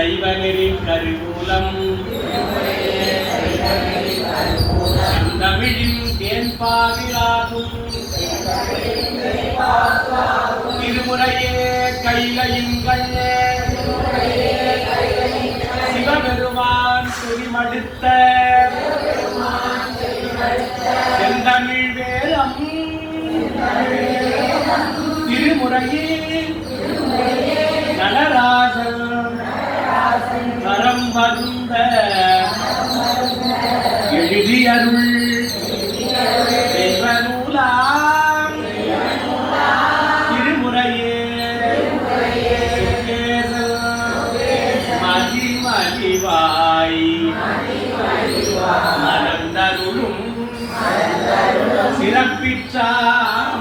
சைவநெறி கருவூலம் தமிழின் தேன்பாவிராகும் திருமுறையே கைலையுங்கள் சிவபெருமான் செறிமடுத்த செந்தமிழ் வேதம் திருமுறையே நடராசன் கரம் வந்த எழுதியருள் தெய்வநூலாம் திருமுறையே மதிமதிவாய் மலர்ந்தருளும் சிறப்பிற்றாமல்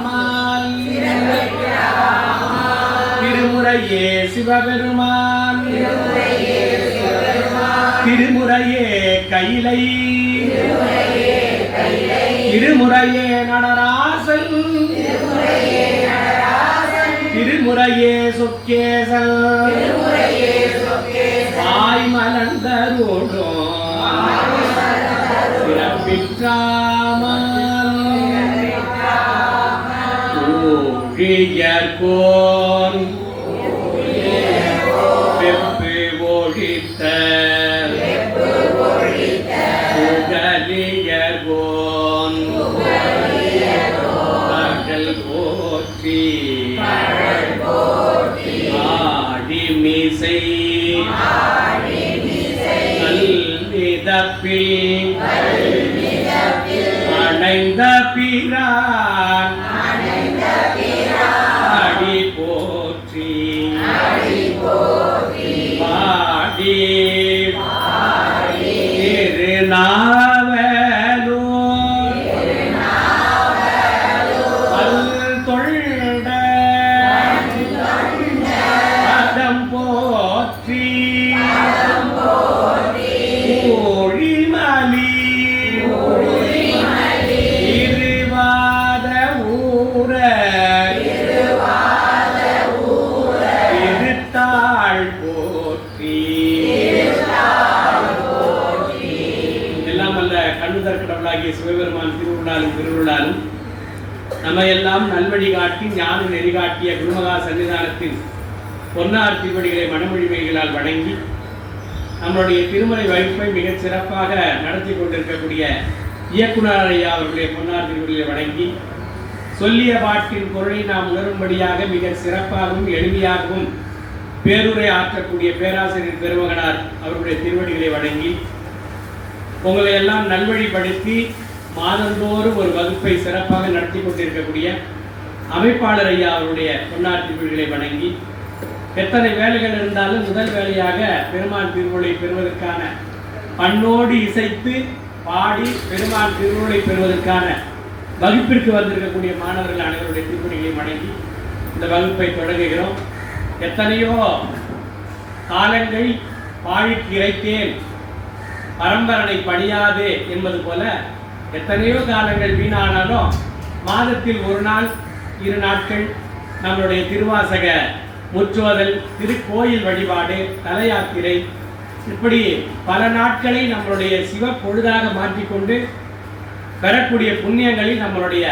திருமுறையே சிவபெருமான் திருமுறையே கைலை திருமுறையே நடராசன் திருமுறையே சொக்கேசல் வாய் மலர்ந்தருளும் சிறப்பிற்றாமல் ஊழியர்கோன் வெப்பு ஒழித்த புகழியர்கோன் பகல் போற்றி ஆடிமிசை கல்விதப்பில் அணைந்த பிரான் அடி போற்றி பாடி திருநாவலூர் பல்தொண்ட பதம் போற்றி ஊழிமலி இருவாத ஊர திருத்தாள் போற்றி எல்லாம் அல்ல கண்ணுதற் கடவுளாகிய சிவபெருமான் திருவிழாலும் நம்ம எல்லாம் நல்வழி காட்டி ஞான நெறி காட்டிய குருமகா சன்னிதானத்தின் பொன்னார் திருவடிகளை மனமொழிமைகளால் வணங்கி நம்மளுடைய திருமலை வகுப்பை மிகச் சிறப்பாக நடத்தி கொண்டிருக்கக்கூடிய இயக்குனர் ஐயா அவர்களுடைய பொன்னார் திருவடிகளை வணங்கி சொல்லிய பாட்டின் பொருளை நாம் உணரும்படியாக மிக சிறப்பாகவும் எளிமையாகவும் பேருரை ஆற்றக்கூடிய பேராசிரியர் பெருமகனார் அவர்களுடைய திருவடிகளை வணங்கி உங்களை எல்லாம் நல்வழிப்படுத்தி மாதந்தோறும் ஒரு வகுப்பை சிறப்பாக நடத்தி கொண்டிருக்கக்கூடிய அமைப்பாளர் ஐயா அவருடைய பொன்னார் திருவடிகளை வணங்கி எத்தனை வேலைகள் இருந்தாலும் முதல் வேலையாக பெருமான் திருவுருளை பெறுவதற்கான பண்ணோடு இசைத்து பாடி பெருமான் திருவுருளை பெறுவதற்கான வகுப்பிற்கு வந்திருக்கக்கூடிய மாணவர்கள் அனைவருடைய திருப்பணிகளை வணங்கி இந்த வகுப்பை தொடங்குகிறோம். எத்தனையோ காலங்கள் பாழிக்கு இறைத்தேன் பரம்பரனை பணியாதே என்பது போல எத்தனையோ காலங்கள் வீணானாலும் மாதத்தில் ஒரு நாள் 2 நாட்கள் நம்மளுடைய திருவாசக முற்றோதல் திருக்கோயில் வழிபாடு தல யாத்திரை இப்படி பல நாட்களை நம்மளுடைய சிவ பொழுதாக மாற்றிக்கொண்டு பெறக்கூடிய புண்ணியங்களை நம்மளுடைய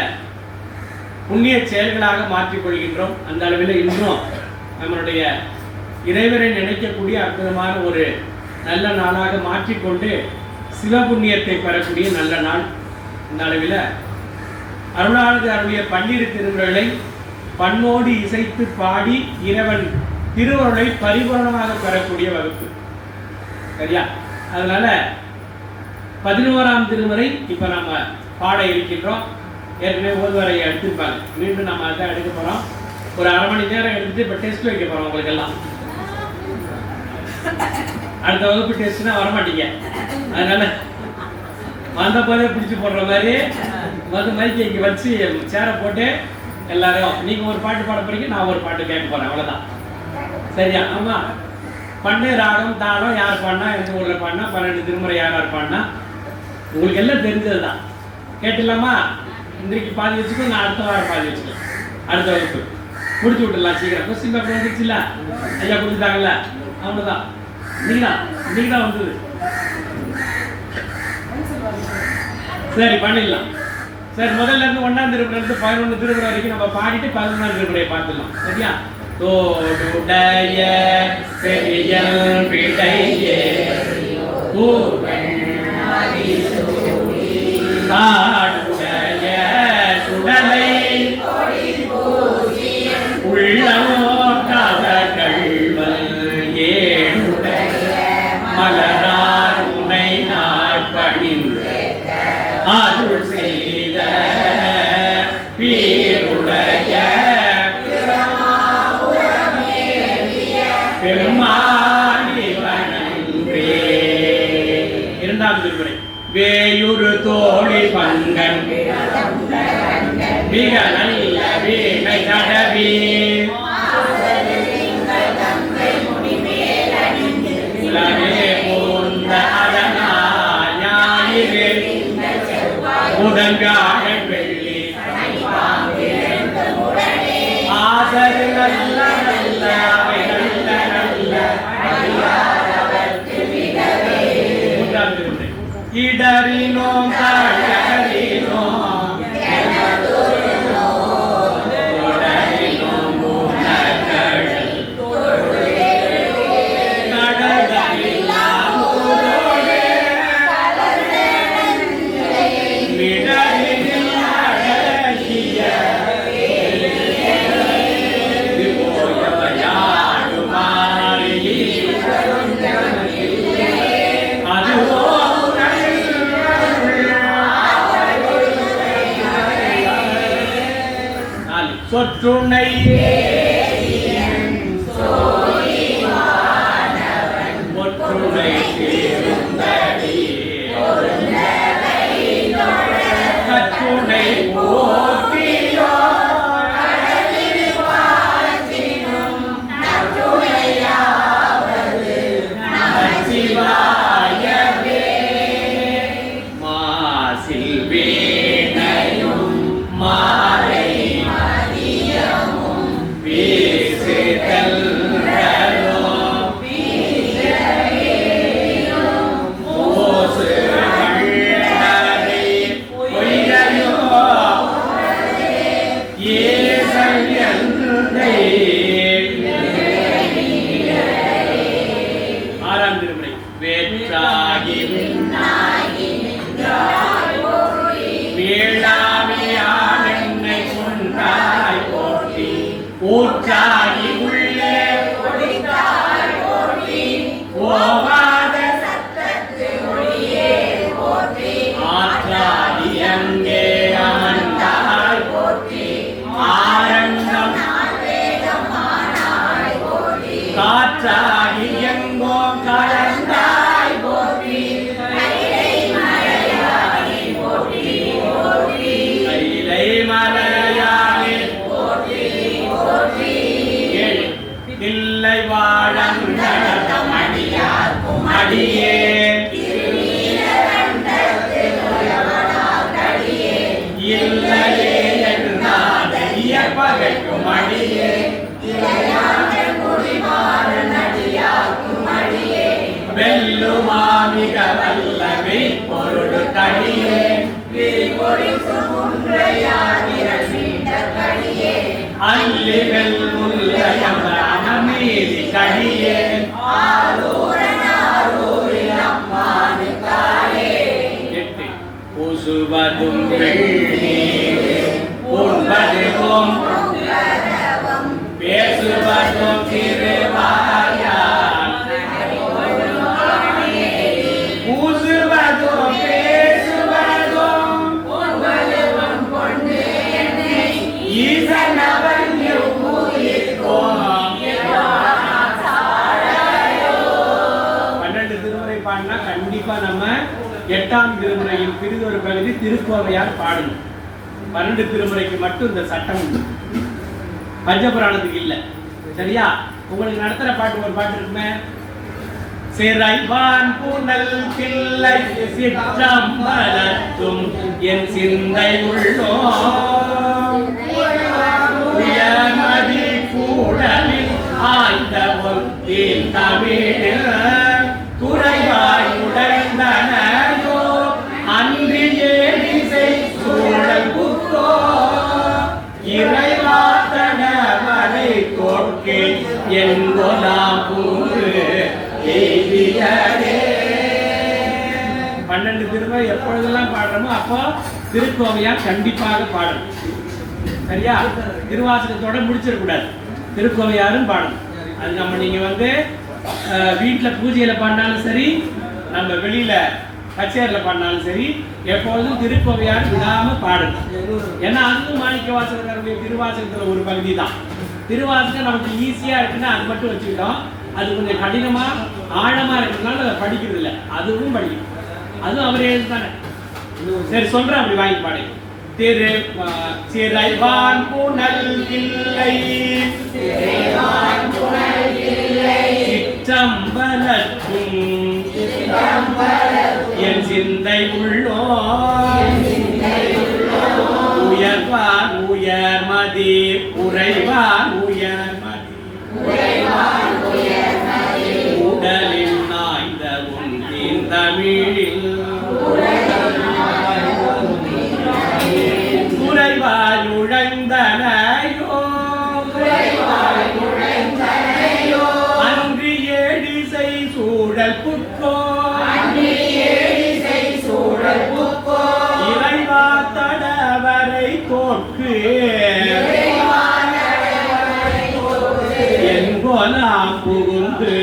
புண்ணிய செயல்களாக மாற்றிக்கொள்கின்றோம். அந்த அளவில் இன்றும் நம்மளுடைய இறைவரை நினைக்கக்கூடிய அற்புதமான ஒரு நல்ல நாளாக மாற்றிக்கொண்டு சிவ புண்ணியத்தை பெறக்கூடிய நல்ல நாள். இந்த அளவில் அருளானது அருளிய 12 திருமுறைகளை பண்ணோடு இசைத்து பாடி இறைவன் திருவருளை பரிபூரணமாக பெறக்கூடிய வகுப்பு. சரியா? அதனால 11ஆம் திருமுறை இப்ப நாம பாட இருக்கின்றோம். ஏற்கனவே ஓதுவரை எடுத்துருப்பாங்க, மீண்டும் நம்ம அதை எடுக்க போறோம். ஒரு அரை மணி நேரம் எடுத்துட்டு இப்ப டெஸ்ட் வைக்க போறோம். உங்களுக்கு எல்லாம் அடுத்த வகுப்பு டெஸ்ட்னா வரமாட்டீங்க. அதனால வந்த போதே பிடிச்சி போடுற மாதிரி வந்து மைக்கை இங்கே வச்சு சேரை போட்டு எல்லாரும் நீங்க ஒரு பாட்டு பாட போறீங்க, நான் ஒரு பாட்டு கேட்க போறேன், அவ்வளவுதான். சரியா? ஆமா. பண்ணு ராகம் தாளம் யார் பாடினா, எந்த ஊர்ல பாடினா, 12 திருமுறை யார் பாடினா உங்களுக்கு எல்லாம் தெரிஞ்சதுதான். கேட்டுலாமா? இன்றைக்கு பாதி வச்சுக்கோ, நான் அடுத்த வாரம் பாதி வச்சுக்கலாம். அடுத்த வகுப்பு முடிச்சு விட்டுலாம் சீக்கிரம். கொஸ்டின் பேப்பர் வந்துச்சுல்ல, ஐயா கொடுத்துட்டாங்கல்ல, அவ்வளவுதான். இன்னைக்கு தான் வந்தது. சரி பண்ணிடலாம். சரி முதல்ல இருந்து 1ஆம் திருமுறை இருந்து 11 திருமுறை வரைக்கும் நம்ம பாடிட்டு 11ஆம் திருமுறையை பார்த்துடலாம். சரியா? தோடுடைய செவியல் பிடையே காடுடைய சுடலை உள்ளமோ கவகள்வல் ஏழுடைய மலரார் உனை நாட்பணிந்த அருள் செய்த பீருடைய பெருமானி வணங்கே. 2ஆம் திருமுறை. வேயுறு தோழி பங்கன் மிக நல்ல வீணை தடவி உலகே போந்த அதனால் ஞாயிறு முதன்காக வெள்ளி ஆதரு நல்ல நல்ல நல்ல நல்ல. 3ஆம் திருமுறை. இடறினோம் தழறினோம் சொற்றுணை ஒற்றுணை கற்றுணை போற்றியோ சிவாயவே மாசில் வீணையும் மாலை ஊற்றாகி உள்ளே ஒளித்தாய் போற்றி ஓவாத சத்தத்து ஒளியே போற்றி ஆற்றாகி அங்கே அமர்ந்தாய் போற்றி ஆரண்யம் வேதமானாய் போற்றி காற்றாகி எங்கோ கலந்தாய் போற்றி கைலை மலையானே போற்றி போற்றி கைலை மலையானே தில்லை வாழந்தமடியார்க்கும் அடியே இல்லையே என்றால் பகைக்கும் அடியே வெல்லுமாமிக வல்லமை பொருள் கடியே அல்லிகள் முல்லையம் அனமீதி கடியே பூசுவதும் உண்பதும் பேசுவதும் திருவாயால் பூசுவதும் பேசுவதும் ஈசனவன் பாடினா கண்டிப்பா நம்ம 8ஆம் திருமுறையின் பிரிதொரு பகுதி திருக்கோவையார் பாடணும். 12 திருமுறைக்கு மட்டும் இந்த சட்டம் உண்டு, பஞ்சபுராணத்துக்கு இல்ல. சரியா? உங்களுக்கு நடத்துற பாட்டு ஒரு பாட்டு இருக்குமே, சிறைவான் புனல் கிள்ளை சிற்றம்பலத்தும் என் சிந்தை உள்ளோ உயர்மதி கூடலில் ஆய்ந்த ஒத்தின் தமிழ் இறைவாத்தடவரை தோற்கே எங்கொலாம் பூங்கு எய்தியதே. 12 திருமுறை எப்பொழுதெல்லாம் பாடுறோமோ அப்போ திருக்கோவையார் கண்டிப்பாக பாடணும். சரியா? திருவாசகத்தோட முடிச்சிடக்கூடாது, திருக்கோவையாரும் பாடணும். அது நம்ம நீங்க வீட்டில் பூஜையில பாடினாலும் சரி, நம்ம வெளியில கச்சேரியில் பாடினாலும் சரி, எப்பொழுதும் திருக்கோவையார் விடாம பாடணும். ஏன்னா அதுவும் மாணிக்க வாசகருடைய திருவாசகத்துல ஒரு பகுதி தான். திருவாசகம் நமக்கு ஈஸியா இருக்குன்னா அது மட்டும் வச்சுக்கிட்டோம். அது கொஞ்சம் கடினமா ஆழமா இருக்கிறதுனால அதை படிக்கிறது இல்லை. அதுவும் படிக்கணும், அதுவும் அவரே தானே. சரி சொல்றேன், அப்படி வாங்கி பாடு. சிறைவான் புனல் இல்லை சிற்றம்பலத்தும் என் சிந்தை உள்ளோ உயர்வான் உயர்மதி உறைவான் உயர்மதி உடலில் நாய்ந்த உன் தமிழில் உறைவாய் உழைந்தனையோ அன்றி ஏடிசை சூழல் புக்கோ இறைவா தடவரை தோற்கு எங்கொலாம் புகுந்து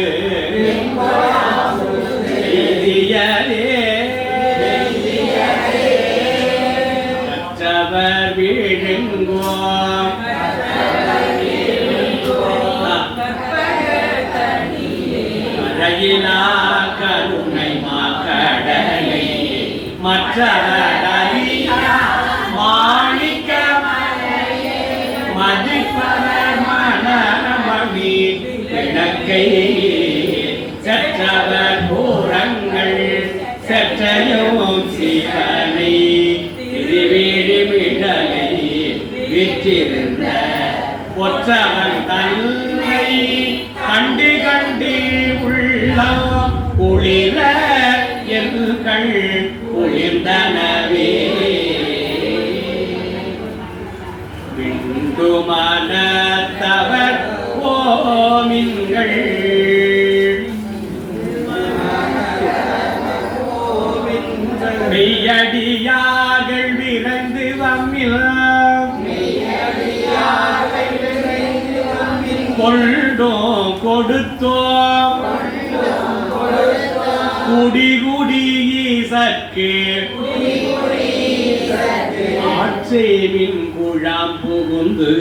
கற்றவர் வீழுங்கோ அழகிலா கருணை மாக்கடலை மற்றவரியா மாணிக்க மதிப்பவர் மணமணி கிழக்கை செற்றவர் பூரங்கள் செற்றையும் சிவனை திருவீழி விடலை விற்றிருந்த ஒற்றவன் தன்னை கண்டி கண்டி உள்ளம் குளிர என் கண் குளிர்ந்தனவே விண்டு மனத்தவர் ஓமின்கள் மெய்யடியார்கள் விரைந்து வம்மில் கொண்டோம் கொடுத்தோம் குடி குடி ஈசற்கு ஆட்சேவின் குழாம் புகுந்து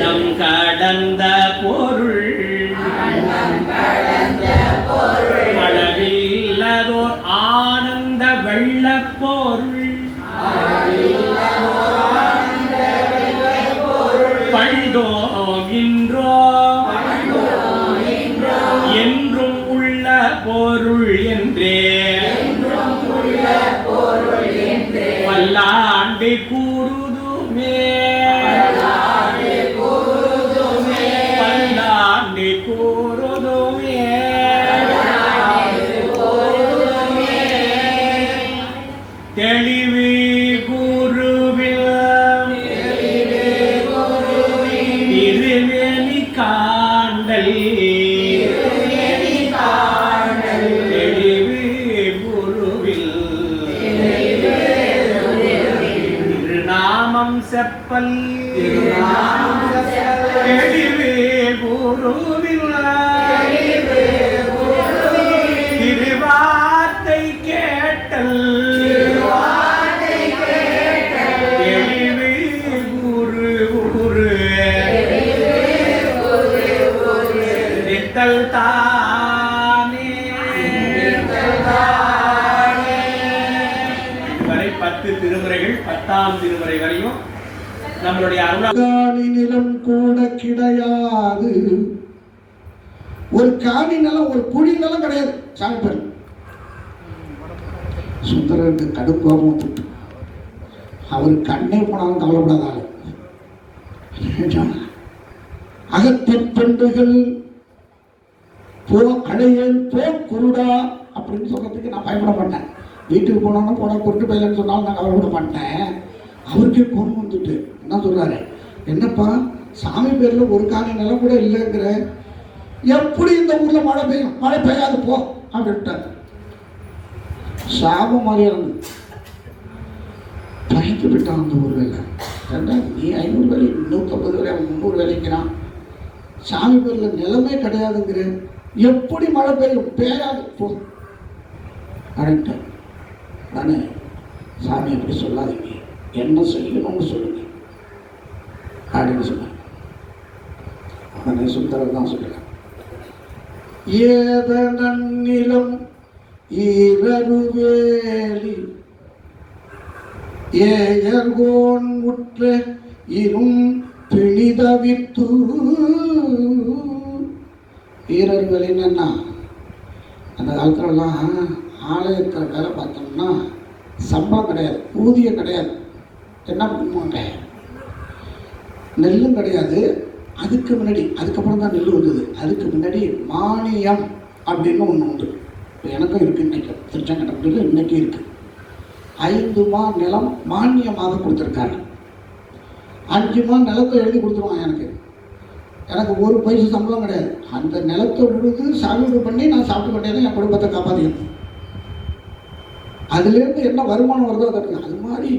அண்டம் கடந்த பொருள் அளவில்லதோர் ஆனந்த வெள்ளப் பொருள் பண்டோம் இன்றோ என்றும் உள்ள பொருள் என்றே பல்லாண்டு கூறுதுமே பல்லாண்டு கூறுதுமே தெளிவு குருவில் திருவேணி காண்டல் தெளிவு குருவில் திருநாமம் செப்பல் தெளிவு குருவில் திருவார்த்தை கேட்டல் தெளிவு குரு குரு நித்தல் தானே. இதுவரை 10 திருமுறைகள், 10ஆம் திருமுறை வரையும் நம்மளுடைய காணி நிலம் கூட கிடையாது. ஒரு காணி நிலம், ஒரு குழி நிலம் கிடையாது. சாமி பேர் சுந்தரருக்கு கடுப்பாகவும் திட்டு. அவர் கண்ணே போனாலும் கவலைப்படாத ஆளு. அகத்தின் பெண்டுகள் போ அழையல் போ குருடா அப்படின்னு சொல்றதுக்கு நான் பயப்பட மாட்டேன். வீட்டுக்கு போனோன்னா போனால் பொருட்டு பையலன்னு சொன்னாலும் நான் கவலைப்பட மாட்டேன். அவருக்கே கோபம் வந்துட்டு என்ன சொல்கிறாரு, என்னப்பா சாமி பேரில் ஒரு காணி நிலம் கூட இல்லைங்கிற, எப்படி இந்த ஊரில் மழை பெய்யும், மழை பெய்யாது போ அப்படின்ட்டார். சாபம் மாதிரி இருந்து பயந்து விட்டான் அந்த ஊர் வேலை. ரெண்டாவது நீ 500 வேலை 150 வேலை 300 வேலைக்கிறான், சாமி பேரில் நிலமே கிடையாதுங்கிற, எப்படி மழை பெய்யும், பெய்யாது போ அப்படின்ட்டார். நானே சாமி அப்படி சொல்லாதீங்க, என்ன செய்யணும்னு சொல்லுங்க அப்படின்னு சொன்னேன். உடனே சுந்தரர் தான் சொல்லுறேன், ஏத நன்னிலம் ஈரருவேலி ஏயர்கோன் உற்ற இரும் பிணிதவித்து. ஈரருவேலின்னு என்ன, அந்த காலத்துலலாம் ஆலயத்தில் வேலை பார்த்தோம்னா சம்பளம் கிடையாது, ஊதியம் கிடையாது, என்ன பண்ணுவாங்க, நெல்லும் கிடையாது. அதுக்கு முன்னாடி, அதுக்கப்புறம் தான் நெல் வந்தது, அதுக்கு முன்னாடி மானியம் அப்படின்னு ஒன்று உண்டு. இப்போ எனக்கும் இருக்குது, இன்றைக்கி திருச்செங்கோட்டில் இன்றைக்கி இருக்குது. 5 மா நிலம் மானியமாக கொடுத்துருக்காரு. 5 மா நிலத்தை எழுதி கொடுத்துருவாங்க. எனக்கு 1 பைசா சம்பளம் கிடையாது. அந்த நிலத்தை உழுது சாகுபடி பண்ணி நான் சாப்பிட்டு கொண்டே தான் என் குடும்பத்தை காப்பாற்றிக்கணும். அதுலேருந்து என்ன வருமானம் வருதோ அதை, அது மாதிரி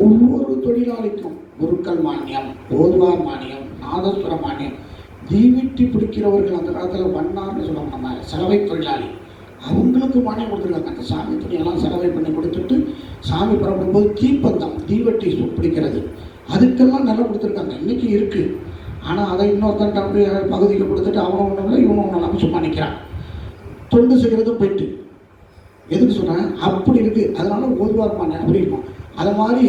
ஒவ்வொரு தொழிலாளிக்கும் குருக்கள் மானியம், ஓதுவார் மானியம், நாதஸ்வர மானியம், தீவிட்டி பிடிக்கிறவர்கள் அந்த காலத்தில் வண்ணார்னு சொல்லுவாங்க, நம்ம செலவை தொழிலாளி, அவங்களுக்கு மானியம் கொடுத்துருக்காங்க. அந்த சாமி துணியெல்லாம் செலவை பண்ணி கொடுத்துட்டு சாமி புறப்படும்போது தீப்பந்தம் தீவட்டி பிடிக்கிறது, அதுக்கெல்லாம் நல்லா கொடுத்துருக்காங்க. இன்றைக்கி இருக்குது. ஆனால் அதை இன்னொருத்தன் அப்படி பகுதிக்கு கொடுத்துட்டு அவனை ஒன்றும் இல்லை இவனை ஒன்றும் இல்லாமல் சும்மா நிற்கிறான். தொண்டு செய்கிறதும் போயிட்டு எதுக்கு சொல்கிறேன், அப்படி இருக்குது. அதனால் ஓதுவார் மானியம் அப்படி இருக்கும். அது மாதிரி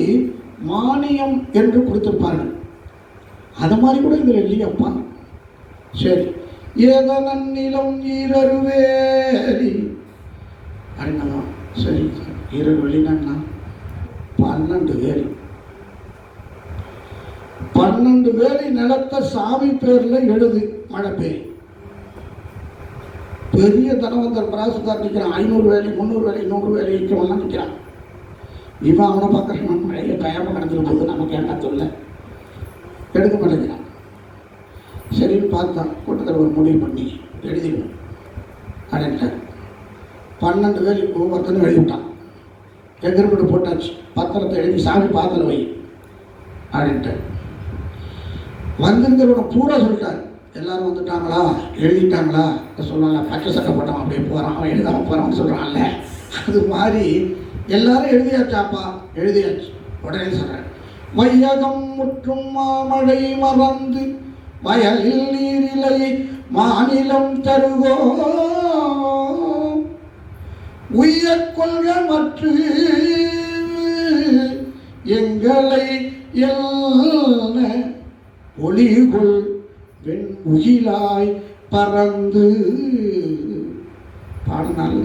மானியம் என்று கொடுத்துருப்பார்கள். அது மாதிரி கூட இதில் இல்லையப்பா. சரி, ஏதோ நன்னிலம் ஈரருவேலி அப்படின்னா சரி, ஈரருவேலின்னா 12 வேலி. 12 வேலி நிலத்தை சாமி பேரில் எழுது, மழை பெய்யும். பெரிய தனவந்தர் பிராசுதார் நிற்கிறான், 500 வேலி 300 வேலி 100 வேலி நிற்கிறவன்லாம் நிற்கிறான். இவன் அவனை பார்க்குறான், மழையை பயமாக கடந்துட்டு போது நமக்கு என்ன சொல்ல, எடுக்க மாட்டேங்கிறான். சரின்னு பார்த்தான், கூட்டத்தில் ஒரு முடிவு பண்ணி எழுதிடுவோம் அப்படின்ட்டார். 12 வேலி ஒவ்வொருத்தனும் எழுதிவிட்டான். எதிர்பட்டு போட்டாச்சு, பத்திரத்தை எழுதி சாமி பாத்திரம் வை அப்படின்ட்டு வந்திருக்கிறவனை பூரா சொல்லிட்டார். எல்லாரும் வந்துட்டாங்களா, எழுதிட்டாங்களா சொல்லலாம், பச்சை சட்டை போட்டான் அப்படியே போகிறான், அவன் எழுதாமல் போகிறான்னு சொல்கிறான்ல, அது மாதிரி எல்லாரும் எழுதியாச்சாப்பா, எழுதியாச்சு. உடனே சொல்கிறேன், வையகம் முற்றும் மாமழை மறந்து வயலில் நீரிலை மாநிலம் தருகோ உய்ய கொள்க மற்ற எங்களை என்ன ஒளிகுள் வெண்முகிலாய் பறந்து. பாடினால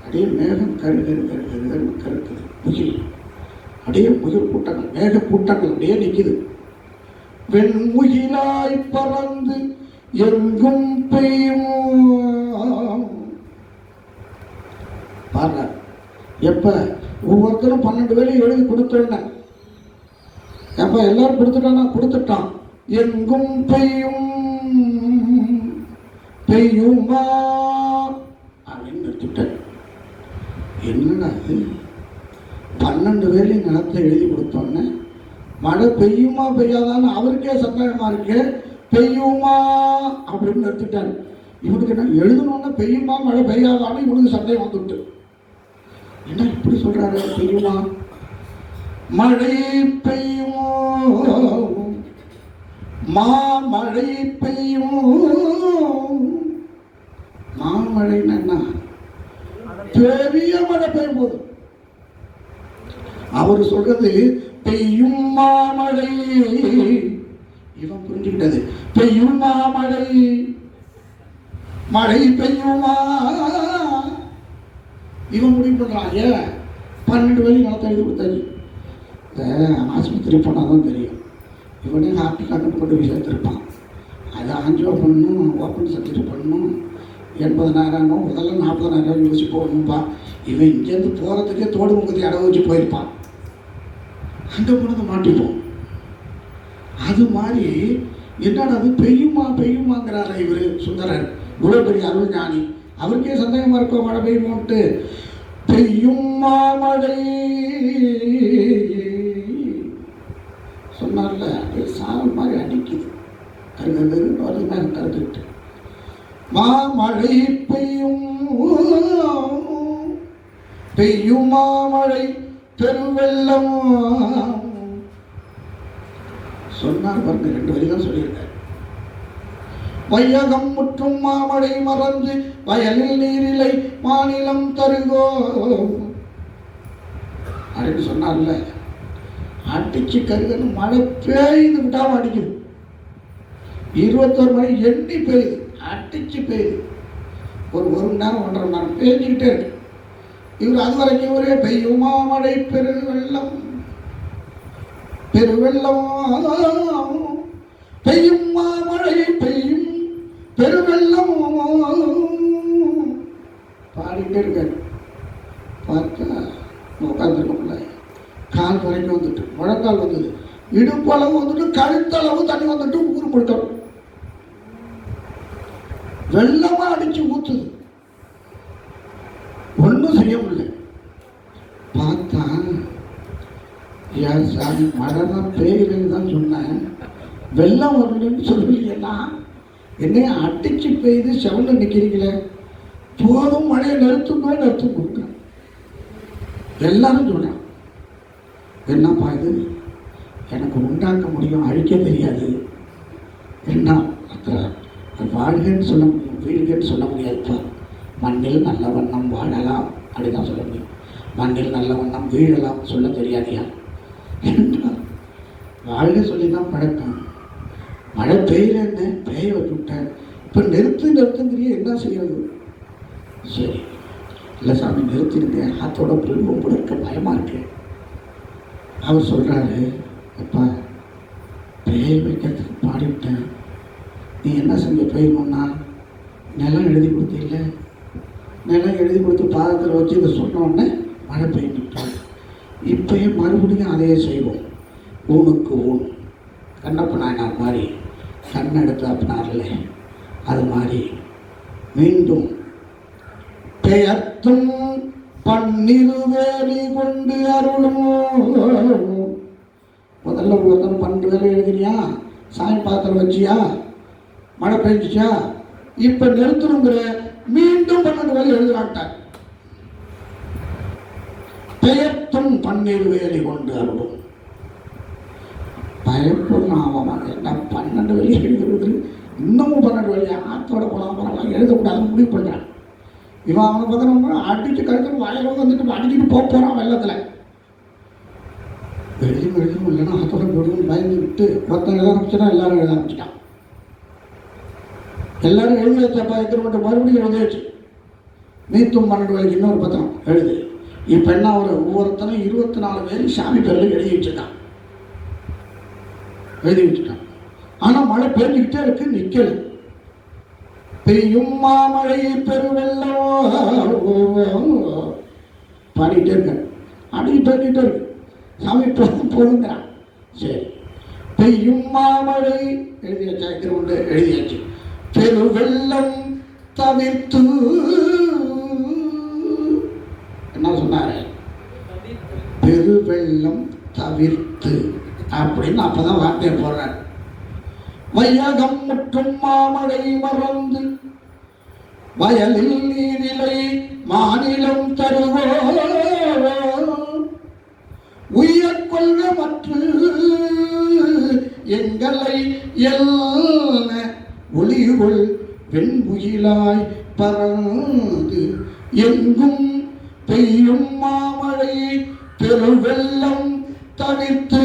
அப்படியே மேகம் கருக்குது, முகில் அப்படியே முகில் கூட்டங்கள், மேக கூட்டங்கள் அப்படியே நிற்குது. வெண்முகிலாய் பறந்து எங்கும் பெய்யும். பாருங்க, எப்ப ஒவ்வொருத்தரும் 12 வேலை எழுதி கொடுத்துருந்தேன். எப்ப எல்லாரும் கொடுத்துட்டான். எங்கும் பெய்யும் பெய்யுமா அப்படின்னு நிறுத்திட்டேன். என்னடா இது, 12 வேலை நிலத்தை எழுதி கொடுத்தோன்னே மழை பெய்யுமா பெய்யாதான்னு அவருக்கே சந்தேகமா இருக்கு. பெய்யுமா அப்படின்னு நிறுத்திட்டாரு. இவனுக்கு என்ன எழுதணும்னா பெய்யுமா மழை பெய்யாதான்னு இவனுக்கு சந்தேகம் வந்துட்டு, என்ன இப்படி சொல்றாரு, பெய்யுமா மழை பெய்யுமோ மாமழை பெய்யுமோ. மாமழைன்னா என்ன, பெரிய மழை பெய்யும் போது. அவர் சொல்றது பெய்யும் மாமழை, இவன் புரிஞ்சுக்கிட்டது பெய்யும் மாமழை, மழை பெய்யுமா. இவன் முடிவு பண்றான். ஏன் 12 வேலை நிலத்தை எழுதி கொடுத்தாரு. இந்த ஆஸ்பத்திரி போனால் தான் தெரியும், இவனே ஹார்ட் கார்டு கொண்டு போய் சேர்த்துருப்பான். அதை ஆஞ்சியோ பண்ணணும், ஓப்பன் சர்ஜரி பண்ணணும், 80,000 முதல்ல 40,000 யோசிச்சு போகணும்பா. இவன் இங்கேருந்து போகிறதுக்கே தோடு முகத்தி அடவு வச்சு போயிருப்பான், அங்கே கொண்டு மாட்டிப்போம். அது மாதிரி என்னடா அது பெய்யுமா பெய்யுமாங்கிறார இவர் சுந்தரர், இவ்வளோ பெரிய அருள் ஞானி, அவருக்கே சந்தேகமாக இருக்கும் மழை பெய்யுமோன்ட்டு. பெய்யுமா மழை சொன்னார்ல, அப்படியே சாரல் மாதிரி அடிக்குது, கருகருன்னு வருது மேலே கருத்துக்கிட்டு. மாமழை பெய்யுமா மழை பெருவெள்ளம் சொன்னார் பாருங்க. 2 வரி தான் சொல்லியிருக்கார். வையகம் முற்றும் மாமழை மறந்து வயலில் நீரிலை மாநிலம் தருகோ அப்படின்னு சொன்னார்ல. அடிச்சு கருகன்னு மழை பெய்து விட்டாம அடிக்குது. 21 மணி எண்ணி பெய்யுது, அடிச்சு பெய்யுது. ஒரு மணி நேரம் 1.5 மணி நேரம் பெய்ஞ்சிக்கிட்டே இருக்கு. இவர் அது வரைக்கும் ஒரே பெய்யுமா மழை பெருவெள்ளம் பெருவெள்ளம் பெய்யும் மாமழை பெய்யும் பெருவெள்ளம் பாடிட்டே இருக்காரு. பார்த்தா உட்காந்துருக்கோம்ல, கால் வரைக்கும் வந்துட்டு, முழங்கால் வந்தது, இடுப்பளவு வந்துட்டு, கழுத்தளவு தண்ணி வந்துட்டு ஊர் முழுக்கணும். வெள்ளமா அடிச்சு ஊத்துது, ஒன்றும் செய்ய முடியல. பார்த்தா யார் சாமி மழை தான் பெய்யுதுன்னு தான் சொன்னேன், வெள்ளம் வரலன்னு சொல்லுவீங்கன்னா என்னைய அடிச்சு பெய்து செவல்ல நிற்கிறீங்களே, போதும் மழையை நிறுத்தும் கொடுங்க எல்லாரும் சொன்னான். என்னப்பா இது, எனக்கு உண்டாக்க முடியும், அழிக்க தெரியாது. என்ன வாழ்கன்னு சொல்ல முடியும், வீடுகன்னு சொல்ல முடியாதுப்பா. மண்ணில் நல்ல வண்ணம் வாழலாம் அப்படிதான் சொல்ல முடியும், மண்ணில் நல்ல வண்ணம் வீழலாம் சொல்ல தெரியாதியா. வாழ்க சொல்லி தான் பழக்கம். மழை பெய்யலன்னு பெய்ய வச்சுவிட்டேன், இப்போ நிறுத்துங்கிறிய என்ன செய்யறது? சரி இல்லை சாமி நிறுத்திடுங்க, ஆத்தோட புல்வம் கூட இருக்க பயமாக இருக்கு. அவர் சொல்கிறாரு, அப்பா பெய்ய வைக்கிறதுக்கு பாடிவிட்டேன், நீ என்ன செஞ்ச பெய்யணும்னா நிலம் எழுதி கொடுத்தீங்கள, நிலம் எழுதி கொடுத்து பாதத்தில் வச்சு இதை சொன்னோடனே மழை பெய்ஞ்சுட்டோம். இப்போயும் மறுபடியும் அதையே செய்வோம். ஊனுக்கு ஊன் கண்ணப்ப நாயனார் மாதிரி கண் எடுத்து அப்படின்னார்ல, அது மாதிரி மீண்டும் பெயர்த்தும் பன்னிருவேலி கொண்டு அருளும். முதல்ல ஒருத்தன் 12 வேலை எழுதினியா, சாமி பாத்திரம் வச்சியா, மழை பெஞ்சிச்சா, இப்ப நிறுத்தணுங்கிற மீண்டும் 12 வேலை எழுதுறான்ட்டார். பெயர்த்தும் 12 வேலை கொண்டு அருளும். பயப்படலாம், என்ன 12 வேலை எழுதுறது, இன்னமும் 12 வேலையா, ஆத்தோட போலாம் எழுதக்கூடாதுன்னு முடிவு பண்ணுறான். இவன் அவனை பார்த்தா அடிச்சு கருத்து வயல வந்துட்டு அடிச்சுட்டு போகிறான் வெள்ளத்தில். எழுதும் இல்லைன்னா ஆத்தோட போடுன்னு பயந்து விட்டு ஒருத்தன் எழுத ஆரம்பிச்சுன்னா எல்லாரும் எழுத ஆரம்பிச்சிட்டான். எல்லாரும் எழுதி வச்சப்பா எத்தனை மட்டும் மறுபடியும் எழுதி வச்சு மீத்தும் 12 வேலைக்கு இன்னொரு பத்திரம் எழுது. இப்போ என்ன ஒவ்வொருத்தனும் 24 பேர் சாமி பேரில் எழுதி வச்சுட்டான். ஆனால் மழை பெஞ்சுக்கிட்டே இருக்கு, நிற்கல. பெய்யும் மாமழை பெருவெள்ளம் பாடிக்கிட்டே இருக்க, அடி பெஞ்சிட்டே இருக்கு, சாமி போதுங்கிறான். சரி பெய்யும் மாமழை எழுதியாச்சா, திருவண்டு எழுதியாச்சு. பெருவெள்ளம் தவிர்த்து என்ன சொன்னாரு, பெருவெள்ளம் தவிர்த்து அப்படின்னு அப்பதான் வார்த்தையை போடுறார். வையகம் முற்றும் மாமழை மறந்து வயலில் நீரிலை மாநிலம் தருவோ உயர் கொள்க மற்ற எங்களை எல்ல ஒளிகொள் வெண்முகிலாய் பறந்து எங்கும் பெய்யும் மாமழை பெருவெள்ளம் தவிர்த்து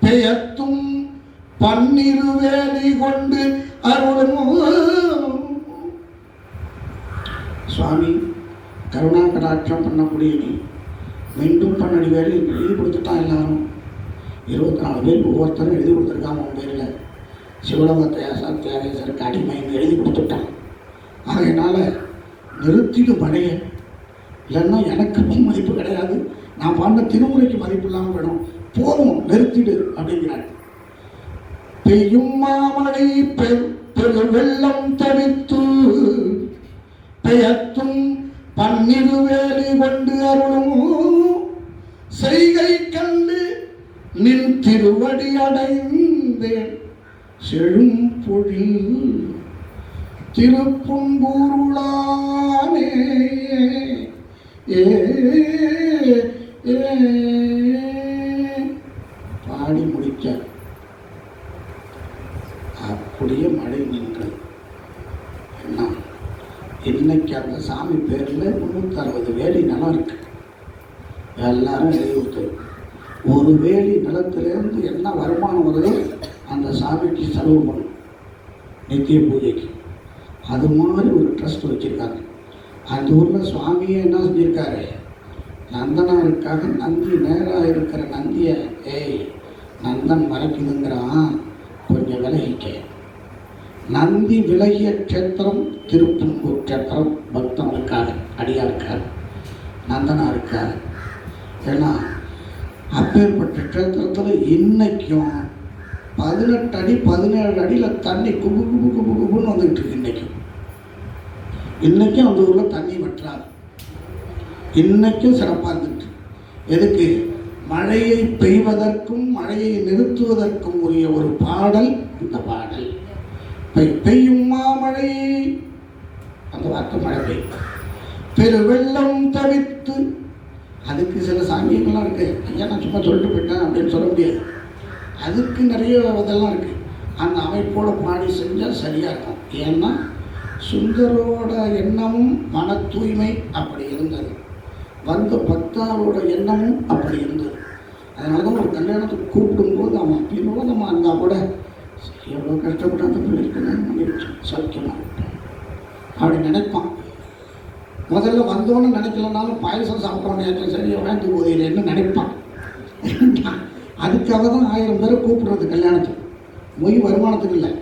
பெயர்த்தும் 12 வேலி கொண்டு அருளும். சுவாமி கருணா கடாட்சம் பண்ணக்கூடிய நீ மீண்டும் 12 வேலி எழுதி கொடுத்துட்டான். எல்லாரும் 24 பேர் ஒவ்வொருத்தரும் எழுதி கொடுத்துருக்காங்க உன் பேரில். சிவலோகத்தை தியாகேசருக்கு அடிமைன்னு எழுதி கொடுத்துட்டான். ஆகையினால நிறுத்திடு மழைய, இல்லைன்னா எனக்கு மதிப்பு கிடையாது, நான் பாடின திருமுறைக்கு மதிப்பு இல்லாமல் போயிடும், போதும் நிறுத்திடு அப்படிங்கிறார். பெய்யும் மாமழை பெரு வெள்ளம் தவித்து பெயர்த்தும் பன்னிரு வேலி கொண்டு அருளும் செய்கை கண்டு நின் திருவடி அடைந்தேன் செழும் பொழில் திருப்பும்பூருளானே. பாடி முடிச்சார். அப்படியே மழை நின்றது. என்ன இன்னைக்கு அந்த சாமி பேரில் 360 வேலி நிலம் இருக்கு. எல்லாரும் எழுதி கொடுத்தது. ஒரு வேலி நிலத்திலேருந்து என்ன வருமானம் வருதோ அந்த சாமிக்கு செலவு பண்ணும், நித்திய பூஜைக்கு. அது மாதிரி ஒரு ட்ரஸ்ட் வச்சுருக்காங்க. அந்த ஊரில் சுவாமியே என்ன செஞ்சுருக்காரு, நந்தனாருக்காக நந்தி நேராக இருக்கிற நந்தியை நந்தன் மறைக்குதுங்கிறான், கொஞ்சம் விலகிக்க. நந்தி விலகிய க்ஷேத்திரம் திருப்பூர் க்ஷேத்திரம். பக்தனுக்காக, அடியாருக்காக, நந்தனாருக்காக. ஏன்னா அப்பேற்பட்ட க்ஷேத்திரத்தில் இன்னைக்கும் 18 அடி 17 அடியில் தண்ணி குபு குபு குபு குபுன்னு வந்துக்கிட்டு இருக்கு. இன்னைக்கும் அந்த ஊரில் தண்ணி வற்றாது. இன்னைக்கும் சிறப்பாக இருந்துட்டு. எதுக்கு? மழையை பெய்வதற்கும் மழையை நிறுத்துவதற்கும் உரிய ஒரு பாடல் இந்த பாடல். பெய்யும் மாமழை, அந்த வார்த்தை மழை பெய்யும். பெரு வெள்ளம் தவித்து, அதுக்கு சில சாங்கியங்கள்லாம் இருக்கு. ஐயா நான் சும்மா சொல்லிட்டு போயிட்டேன் அப்படின்னு சொல்ல முடியாது. அதுக்கு நிறைய இதெல்லாம் இருக்கு. அந்த அமைப்போட பாடி செஞ்சால் சரியாக இருக்கும். ஏன்னா சுந்தரோட எண்ணமும் மன தூய்மை அப்படி இருந்தது, வந்த பக்தாரோட எண்ணமும் அப்படி இருந்தது. அதனால தான் ஒரு கல்யாணத்துக்கு கூப்பிடும்போது அவன் வினோதமாக இருந்தால் கூட எவ்வளோ கஷ்டப்பட்டு அந்த பிள்ளைக்கு பண்ணிடுச்சு, சௌக்கியமாக அப்படி நினைப்பான். முதல்ல வந்தோன்னு நினைக்கலனாலும் பாயசம் சாப்பிட்றவனே சரியாக வேண்டு போதில்லைன்னு நினைப்பான். அதுக்காக தான் 1000 பேரை கூப்பிடுறது கல்யாணத்துக்கு. மொய் வருமானத்துக்கு இல்லை,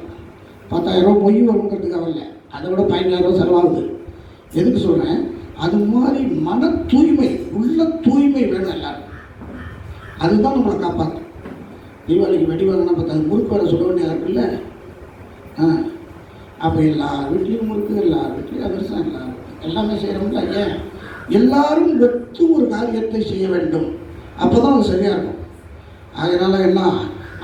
10,000 ரூபா மொய் வருங்கிறதுக்காக இல்லை, அதை விட 15,000 ரூபா செலவாகுது. எதுக்கு சொல்கிறேன்? அது மாதிரி மன தூய்மை, உள்ள தூய்மை வேணும் எல்லாரும். அதுதான் நம்மளை காப்பாற்றும். தீபாவளிக்கு வெடி வாங்கினா பார்த்தாது, முறுக்கு வர சொல்ல வேண்டியதாக இருக்குல்ல. அப்போ எல்லார் வீட்லேயும் முறுக்கு, எல்லார் வீட்லேயும் அதிரசம், எல்லாமே செய்கிறோம்ல. ஏன் எல்லாரும் வெத்து ஒரு காரியத்தை செய்ய வேண்டும், அப்போ தான் அது சரியாக இருக்கும். அதனால் என்ன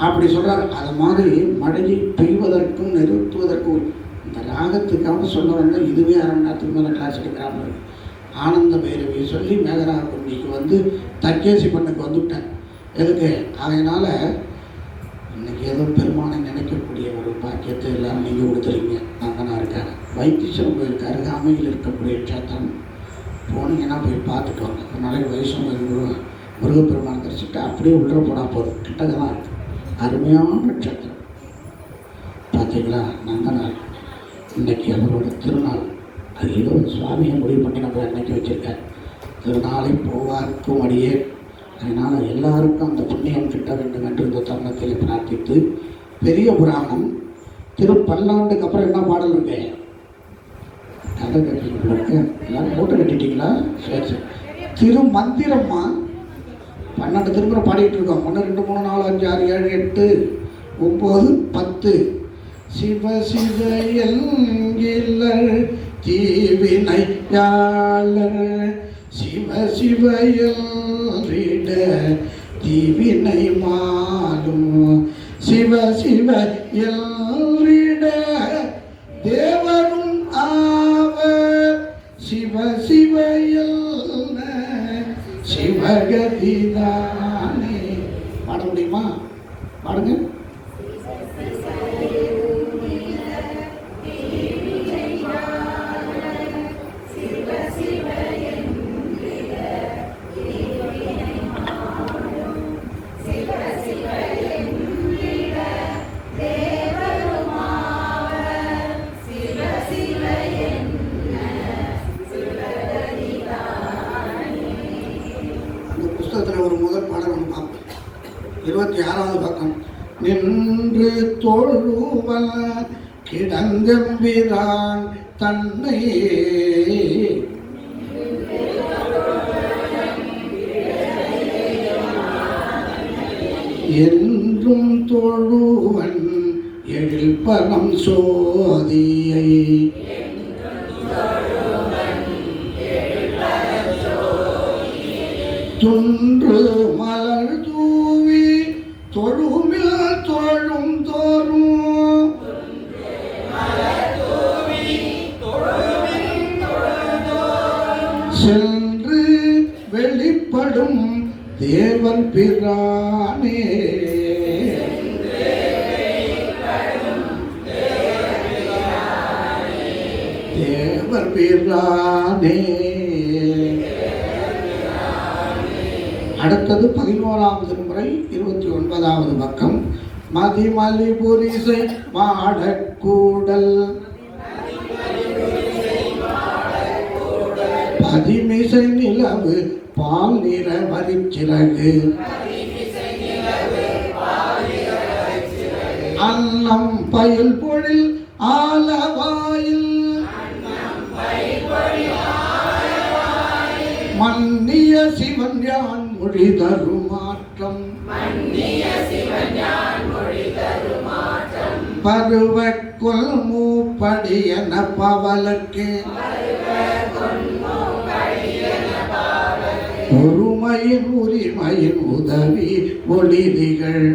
அப்படி சொல்கிறாங்க. அது மாதிரி மழையை பெய்வதற்கும் நிறுத்துவதற்கும் இந்த ராகத்துக்காக சொல்ல வந்தால் இதுவே 1/2 மணி நேரத்துக்கு மேலே கிளாஸ் எடுக்கிறாங்க. ஆனந்த பைரவி சொல்லி மேகராக குண்டிக்கு வந்து தக்கேசி பண்ணுக்கு வந்துவிட்டேன். எதுக்கு? அதனால் இன்றைக்கி ஏதோ பெருமானை நினைக்கக்கூடிய ஒரு பாக்கியத்தை எல்லோரும் நீங்கள் கொடுத்துருங்க. நந்தனா இருக்காங்க. வைத்தீஸ்வரன் கோயிலுக்கு அருகாமையில் இருக்கக்கூடிய க்ஷேத்திரம் போனீங்கன்னா போய் பார்த்துட்டு வாங்க. அதனால வயசும் முருகப்பெருமான் தரிசிட்டு அப்படியே உள்ளே போனால் போதும், கிட்டக்க தான் இருக்குது. அருமையான க்ஷேத்திரம் பார்த்தீங்களா. நந்தனார் இன்றைக்கி அவரோட திருநாள். அது ஏதோ சுவாமியை முடிவு பண்ணி நம்ம அன்னைக்கு வச்சுருக்கார். திருநாளை போவார்க்கும் அடியே. அதனால் எல்லாருக்கும் அந்த புண்ணியம் கிட்ட வேண்டும் என்று இந்த தருணத்தில் பிரார்த்தித்து, பெரிய புராணம் திருப்பல்லாண்டுக்கு அப்புறம் என்ன பாடல் இருக்கு? கதை கட்டிட்டு எல்லாரும் மூட்டை கட்டிட்டீங்களா? சரி சரி. திருமந்திரம்மா 12 திருமுறை பாடிட்டு இருக்கோம். 1 2 3 4 5 6 7 8 9 10. சிவ சிவ என்கிலர் தீவினையாளர், சிவ சிவ எல்றிட தீவினை மாலும், சிவ சிவ எல்றிட தேவரும் ஆவர், சிவ சிவ எல்ன சிவகதிதானே. பாட முடியுமா? பாடுங்க. ஒரு முதல் பாடல் நம்ம பார்ப்போம். 26வது பக்கம். நின்று தொழுவல் கிடங்கம்பிரான் தன்னை என்றும் தொழுவன் எழில் பரம் சோதியை துன்று மலர் தூவி தொழுமில் தோழும் தோறும் சென்று வெளிப்படும் தேவன் பிரானே தேவர் பிரானே. அடுத்தது 11ஆம் திருமுறை 29வது பக்கம். மதிமலி புரிசை மாடக்கூடல் பதிமிசை நிலவு பால் நிற மறிச்சிறகு அன்னம் பயில் பொழில் ஆலவாயில் மன்னிய சிவன் யான் மொழி தருமாற்றம் பருவ கொல் மூப்படியன பவலக்கு ஒருமையின் உரிமையின் உதவி ஒளிதிகள்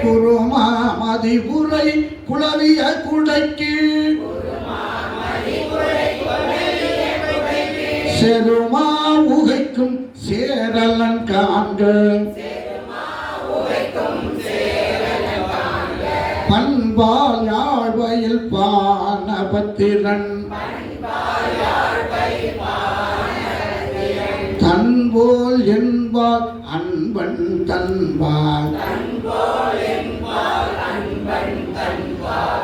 குருமா மதிபுரை குளவிய குடைக்கு செருமா உகைக்கும் சேரலன் காண்க பண்பால் யாழ்வையில் பானபத்திரன் தன்போல் என்பால் அன்பன் தன்பால்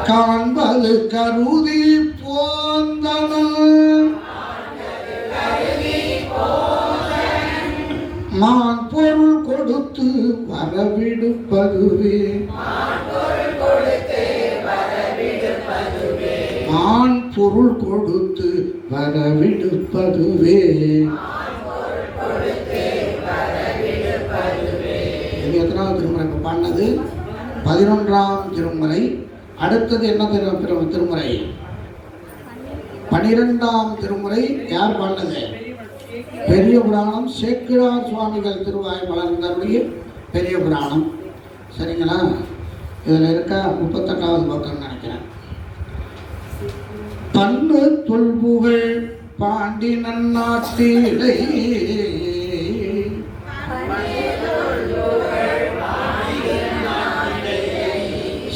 காண்பது கருதி போந்தனல் மான் பொருள் கொடுத்து வரவிடுப்பதுவே மான் பொருள் கொடுத்து வரவிடுப்பதுவே. இது எத்தனாவது திருமுறை இப்போ பாடினது? 11ஆம் திருமுறை. அடுத்தது என்ன திருமுறை? 12ஆம் திருமுறை. யார் பாடினது? பெரிய புராணம். சேக்கிழார் சுவாமிகள் திருவாய் மலர்ந்தருடைய பெரிய புராணம். சரிங்களா? இதில் இருக்க 38வது பக்கம் நினைக்கிறேன். பன்னு தொல்புகழ் பாண்டி நன்னாட்டிலை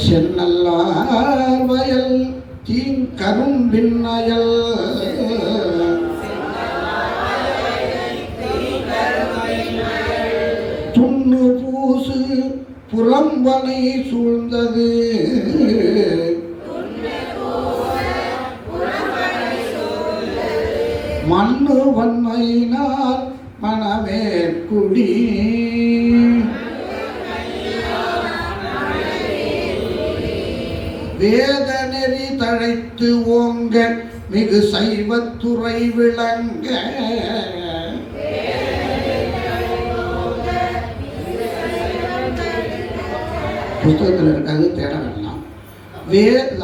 சென்னல்லார் வயல் தீங்கரும் அயல் துண்ணு பூசு புறம்பனை சூழ்ந்தது மண்ணு வன்மையினார் மனமேற்குடி வேத நெறி தழைத்து ஓங்க மிகு சைவத்துறை விளங்க புத்தகத்தில் இருக்காது, தேட வேண்டாம்.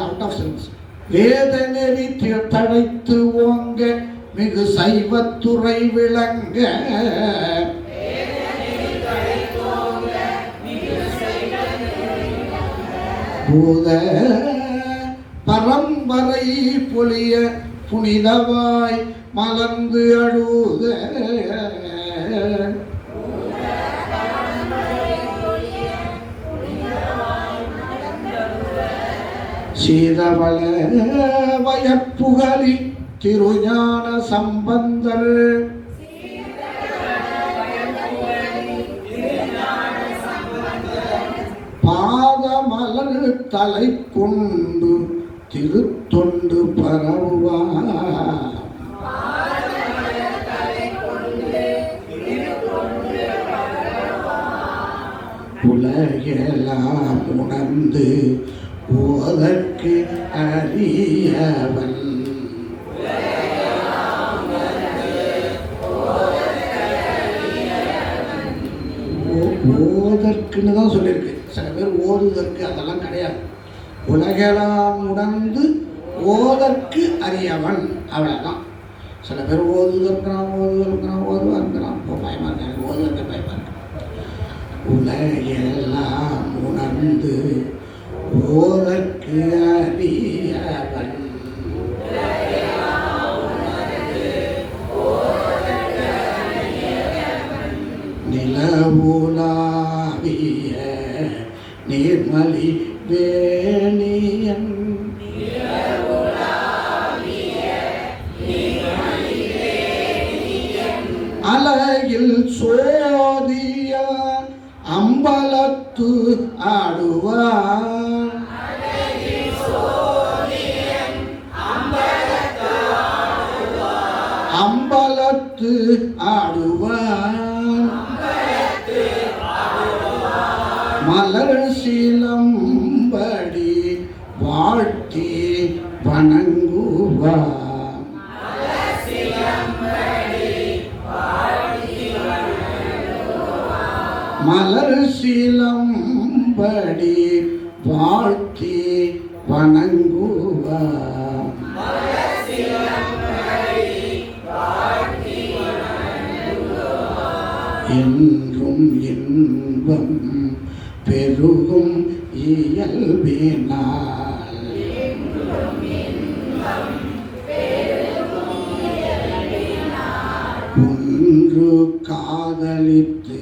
Out of sense. வேத நெறி தழைத்து ஓங்க மிகு சைவத்துறை விளங்க பூத பரம்பரை பொலிய புனிதவாய் மலர்ந்து அழுத சீதவள வயப்புகலி திருஞான சம்பந்தர் பாதமலர் தலை கொண்டு திருத்தொண்டு பரவுவார் உலகெல்லாம் உணர்ந்து ஓதற்கு அறியவன் ஓதற்குன்னு தான் சொல்லியிருக்கு. சில பேர் ஓதுதற்கு அதெல்லாம் கிடையாது. உலகெல்லாம் உணர்ந்து ஓதற்கு அறியவன், அவ்வளோதான். சில பேர் ஓதுதற்கிறான் ஓதுவாருங்கிறான். இப்போ பயமாக இருக்கு, எனக்கு ஓதுதற்கு பயமாக இருக்கு. உலகெல்லாம் உணர்ந்து ஓதற்கு அறியவன் நிலவுலாவிய நீர்மலி வேணியன் அலையில் சோதிய அம்பலத்து ஆடுவான் அம்பலத்து ஆடுவான் மலர் சிலம்படி வாழ்த்தி வணங்குவான் மலர் சிலம்படி வாழ்த்தி வணங்குவான் என்றும் இன்பம் பெருகும் இயல்பினால் ஒன்று காதலித்து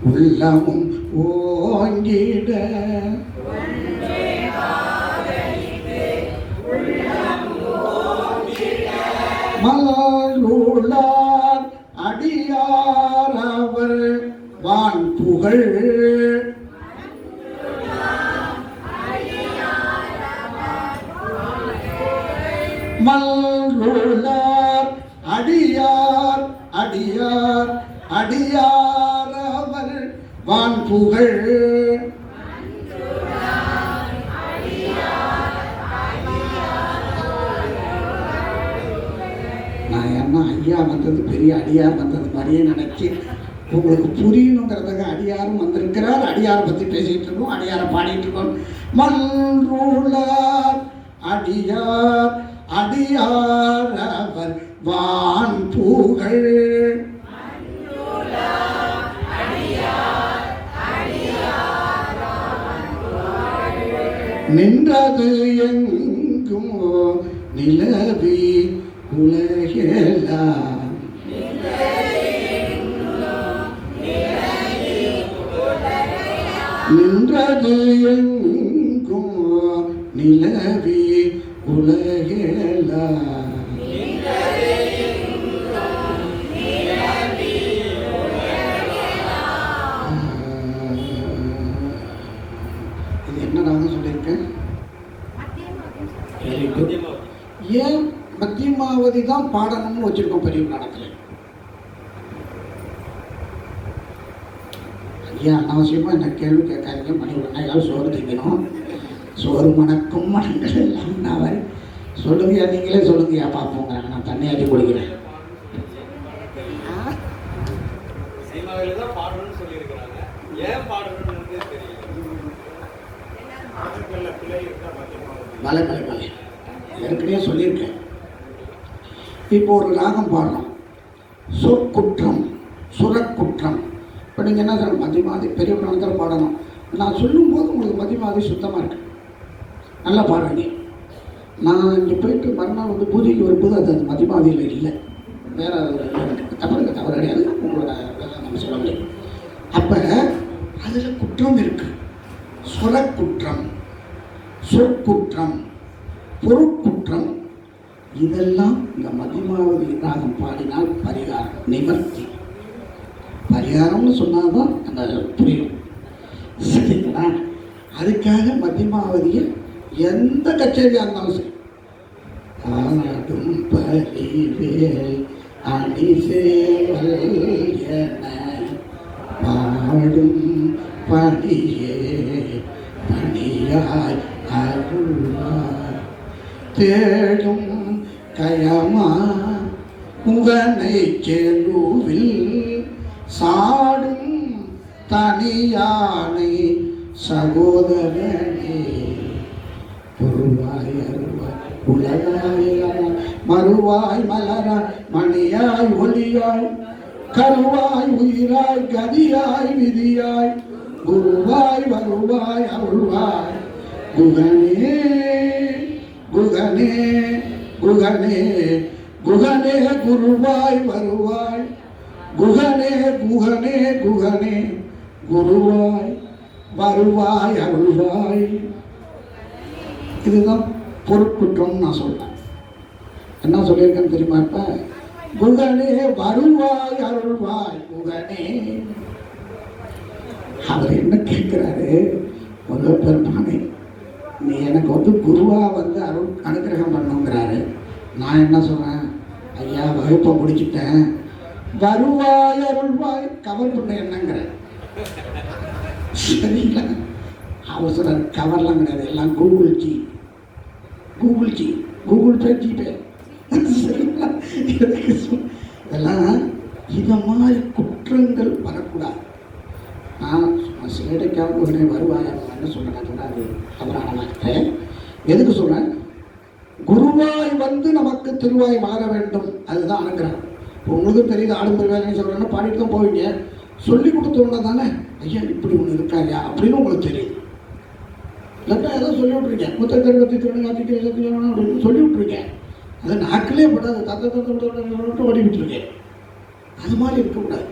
உள்ளமும் ஓங்கிட மலருளார் அடியார் அவர் வான் புகழ் மல்ருளார் அடியார் அடியார் அடியார் அவர் வான் புகழ் நான் என்ன ஐயா வந்தது பெரிய அடியார் வந்தது மாதிரியே நினைச்சு உங்களுக்கு புரியணுங்கிறதுக்கு அடியாரும் வந்திருக்கிறார். அடியாரை பற்றி பேசிகிட்டு இருக்கோம், அடியாரை பாடிட்டு இருக்கோம். மல்ருளார் அடியார் அடியார் அவர் வான் புகழ் நின்றது எங்கும் நிலவி உலகெல்லாம் நின்றது எங்கும் நிலவி உலகெல்லாம் இது என்ன நான் சொல்லியிருக்கேன்? ஏன் மத்தியமாவதி தான் பாடணும்னு வச்சிருக்கோம் பெரிய நாடகத்தில்? ஐயா அனாவசியமாக என்ன கேள்வி கேட்காதீங்க. மணி உடனே சோறு திங்கணும், சோறு மணக்கும் மணங்கள் எல்லாம் நான் சொல்லுங்கயா, நீங்களே சொல்லுங்கயா பார்ப்போங்க. நான் தண்ணி ஆட்டி குடிக்கிறேன். மலை மலை மலை ஏற்கனவே சொல்லியிருக்கேன். இப்போ ஒரு ராகம் பாடணும், சொற்குற்றம் சுரக்குற்றம். இப்போ நீங்கள் என்ன சொல்ல மதிமாதி பெரிய பிராணத்தில் பாடணும். நான் சொல்லும்போது உங்களுக்கு மதிமாதி சுத்தமாக இருக்கு, நல்லா பாடுறீங்க. நான் இங்கே போயிட்டு மறுநாள் வந்து பூஜைக்கு வரும்போது அது மதிமாதியில் இல்லை, வேற தவறு கிடையாது. உங்களோட நம்ம சொல்ல முடியும். அப்போ அதில் குற்றம் இருக்கு. சுரக்குற்றம், சொற்குற்றம், பொருட்குற்றம், இதெல்லாம் இந்த மதிமாவதி ராகம் பாடினால் பரிகாரம் நிவர்த்தி. பரிகாரம்னு சொன்னால்தான் அந்த புரியும், சரிங்களா? அதுக்காக மதிமாவதியில் எந்த கச்சேரியாக இருந்தாலும் சரி, ஆடும் பரிவேல் அணிசேவல் என பாடும் பணியே பணியாய் அருள்வார் தேடும் கயமா முகனை செருவில் சாடும் தனியானை சகோதரனே பொருவாய் அருவாய் உலகாய் மறுவாய் மலராய் மணியாய் ஒளியாய் கருவாய் உயிராய் கதியாய் விதியாய் குருவாய் வருவாய் அருள்வாய் குகனே குகனே குகனே குகனே குருவாய் வருவாய் குகனே குகனே குகனே குருவாய் வருவாய் அருள்வாய். இதுதான் பொருட்குற்றம் நான் சொல்றேன். என்ன சொல்லியிருக்கேன்னு தெரியுமா? இப்ப குகனே வருவாய் அருள்வாய் குகனே. அவர் என்ன கேட்கிறாரு? ஒரு பெருமானே, நீ எனக்கு வந்து குருவா வந்து அருள் அனுகிரகம் பண்ணுங்கிறாரு. நான் என்ன சொல்றேன்? ஐயா வகுப்பை முடிச்சுட்டேன், வருவாய் அருள்வாய் கவர் பண்ண என்னங்கிற. சரிங்களா? அவர் சொல்ற கவர்லாம் கிடையாது, எல்லாம் Google G, Google G, Google Pay, GPay. சரிங்களா? இதெல்லாம் இதை மாதிரி குற்றங்கள் வரக்கூடாது. நான் சிலடைக்காக உடனே வருவாய் என்ன சொல்றேன் சொன்னாது தவறான வார்த்தை. எதுக்கு சொல்றேன்? குருவாய் வந்து நமக்கு திருவாய் மாற வேண்டும், அதுதான் அனுகிரகம். உங்களுக்கு தெரியுது, ஆடம்பர வேலைன்னு சொல்றேன்னா பாடிட்டு தான் போவீங்க. சொல்லி கொடுத்தோம்னா தானே ஐயா இப்படி ஒன்று இருக்காயா அப்படின்னு உங்களுக்கு தெரியும். இல்லைன்னா ஏதோ சொல்லி விட்ருக்கேன், முத்தத்தி திருநங்காத்தி அப்படின்னு சொல்லி விட்ருக்கேன். அது நாக்கிலே படாது, தத்த ஓடி விட்டுருக்கேன். அது மாதிரி இருக்கக்கூடாது.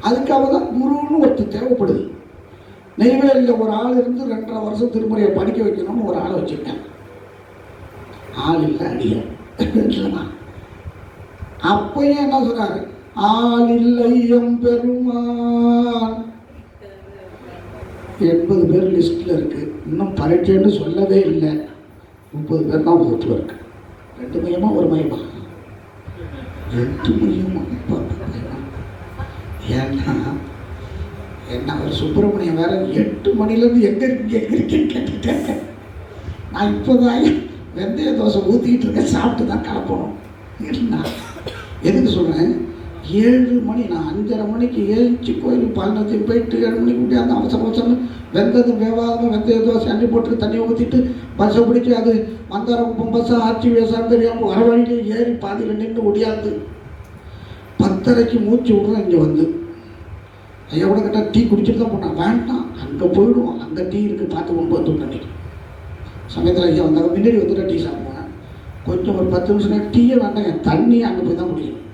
அதுக்காக தான் குருன்னு ஒருத்தர் தேவைப்படுது. நெய்வேலியில் ஒரு ஆள் இருந்து 2.5 வருஷம் திருமுறையை படிக்க வைக்கணும்னு ஒரு ஆளை வச்சுருக்கேன். ஆள் இல்லை, அடியா. அப்பயும் என்ன சொல்றாரு? ஆள் இல்லை எம்பெருமான். 80 பேர் லிஸ்ட்ல இருக்கு. இன்னும் பரீட்சைன்னு சொல்லவே இல்லை. 30 பேர் தான் வகுப்புல இருக்கு. 2 மையமா ஒரு மையமா? 2 மையமா? ஏன்னா என்ன ஒரு சுப்பிரமணியம் வேற 8 மணிலேருந்து எங்க இருக்கேன்னு கேட்டுட்டாங்க. நான் இப்போதான் வெந்தய தோசை ஊற்றிக்கிட்டு இருக்கேன், சாப்பிட்டு தான் கிளப்பணும். என்ன எதுக்கு சொல்கிறேன்? 7 மணி, நான் 5:30 மணிக்கு ஏஞ்சி கோயிலுக்கு பாலனத்தையும் போயிட்டு 7 மணிக்கு விட்டு அந்த அவசரம் வெந்ததும் வேவாதமும் வெந்தய தோசை அள்ளி போட்டு தண்ணியை ஊற்றிட்டு பஸ்ஸை பிடிச்சி அது மந்தாரம் பஸ்ஸை ஆட்சி வேசான்னு தெரியாமல் வர வழியிலே ஏறி பாதியில் நின்று ஒடியாது 10:30க்கு மூச்சு விடுறோம். இங்கே வந்து ஐயா கூட கேட்டால் டீ குடிச்சிட்டு தான் போனான். வேண்டாம், அங்கே போயிடுவோம், அங்கே டீ இருக்குது, பார்த்து 9 மணிக்கு சமயத்தில் ஐயா வந்தாங்க. முன்னாடி வந்துட்டு டீ சாப்பிடுவேன். கொஞ்சம் ஒரு 10 நிமிஷம் டீயே வேண்டாம், என் தண்ணியை அங்கே போய் தான் குடிக்கணும்.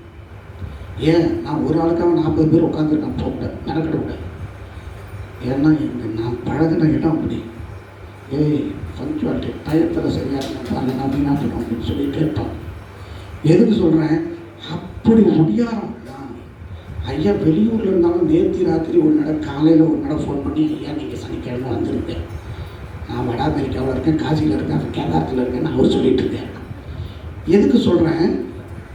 ஏன்? நான் ஒரு ஆளுக்காக 40 பேர் உட்காந்துருக்கேன், போட்டேன் மெனக்கிட விட. ஏன்னா நான் பழகின இடம் அப்படி. ஏய் பங்க்சுவாலிட்டி டயத்தில் சரியாக இருப்பாங்க அப்படின்னாட்டணும் அப்படின்னு சொல்லி கேட்பான். எதுக்கு சொல்கிறேன்? அப்படி முடியாரம் தான். ஐயா வெளியூரில் இருந்தாலும் நேற்று ராத்திரி ஒரு நட காலையில் ஒரு நட ஃபோன் பண்ணி ஐயா நீங்கள் சனிக்கிழமை வந்துருக்கேன், நான் வட அமெரிக்காவில் இருக்கேன், காசியில் இருக்கேன், கேதாரத்தில் இருக்கேன்னு அவர் சொல்லிட்டு இருக்கேன். எதுக்கு சொல்கிறேன்?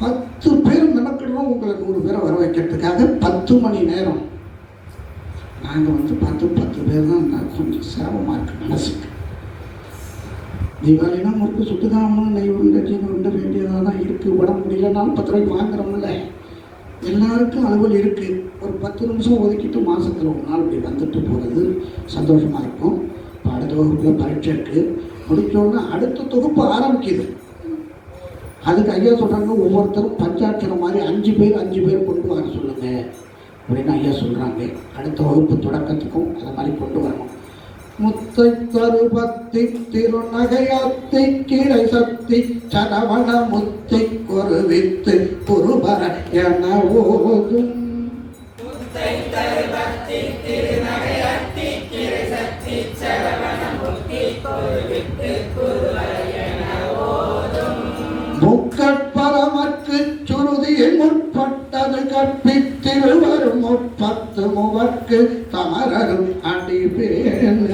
10 பேர் மெனக்கிடுறோம் உங்களை 100 பேரை வர வைக்கிறதுக்காக 10 மணி நேரம். நாங்கள் வந்து 10 பேர் தான் கொஞ்சம் சிரமமாக இருக்குது மனசுக்கு. தீபாவளினா முறுக்கு சுட்டுதாமனும் நெய் உருண்டை சீனி உருண்டை வேண்டியதாக தான் இருக்குது. உடம்பு முடியலனாலும் 10 ரூபாய்க்கு வாங்குறோம்ல. எல்லாருக்கும் அலுவல் இருக்குது. ஒரு 10 நிமிஷம் ஒதுக்கிட்டு மாதத்தில் ஒரு நாள் இப்படி வந்துட்டு போகிறது சந்தோஷமாக இருக்கும். இப்போ அடுத்த வகுப்பில் பரீட்சை இருக்குது, முடிச்சோன்னா அடுத்த தொகுப்பு ஆரம்பிக்குது. அதுக்கு ஐயா சொல்கிறாங்க, ஒவ்வொருத்தரும் பஞ்சாட்சரம் மாதிரி 5 பேர் கொண்டு வர சொல்லுங்கள் அப்படின்னு ஐயா சொல்கிறாங்க. அடுத்த வகுப்பு தொடக்கத்துக்கும் அதை மாதிரி கொண்டு வரணும். முத்தை தருபத்தி திருநகையாத்தி கிரை சக்தி சரவண முத்தை கொருவித்து குருபர என ஓதும். முக்கட்பரமற்கு சுருதியில் முற்பட்டது கற்பித்திருவரும் 30 மூவர்க்கு தமரரும் அடிபேன்.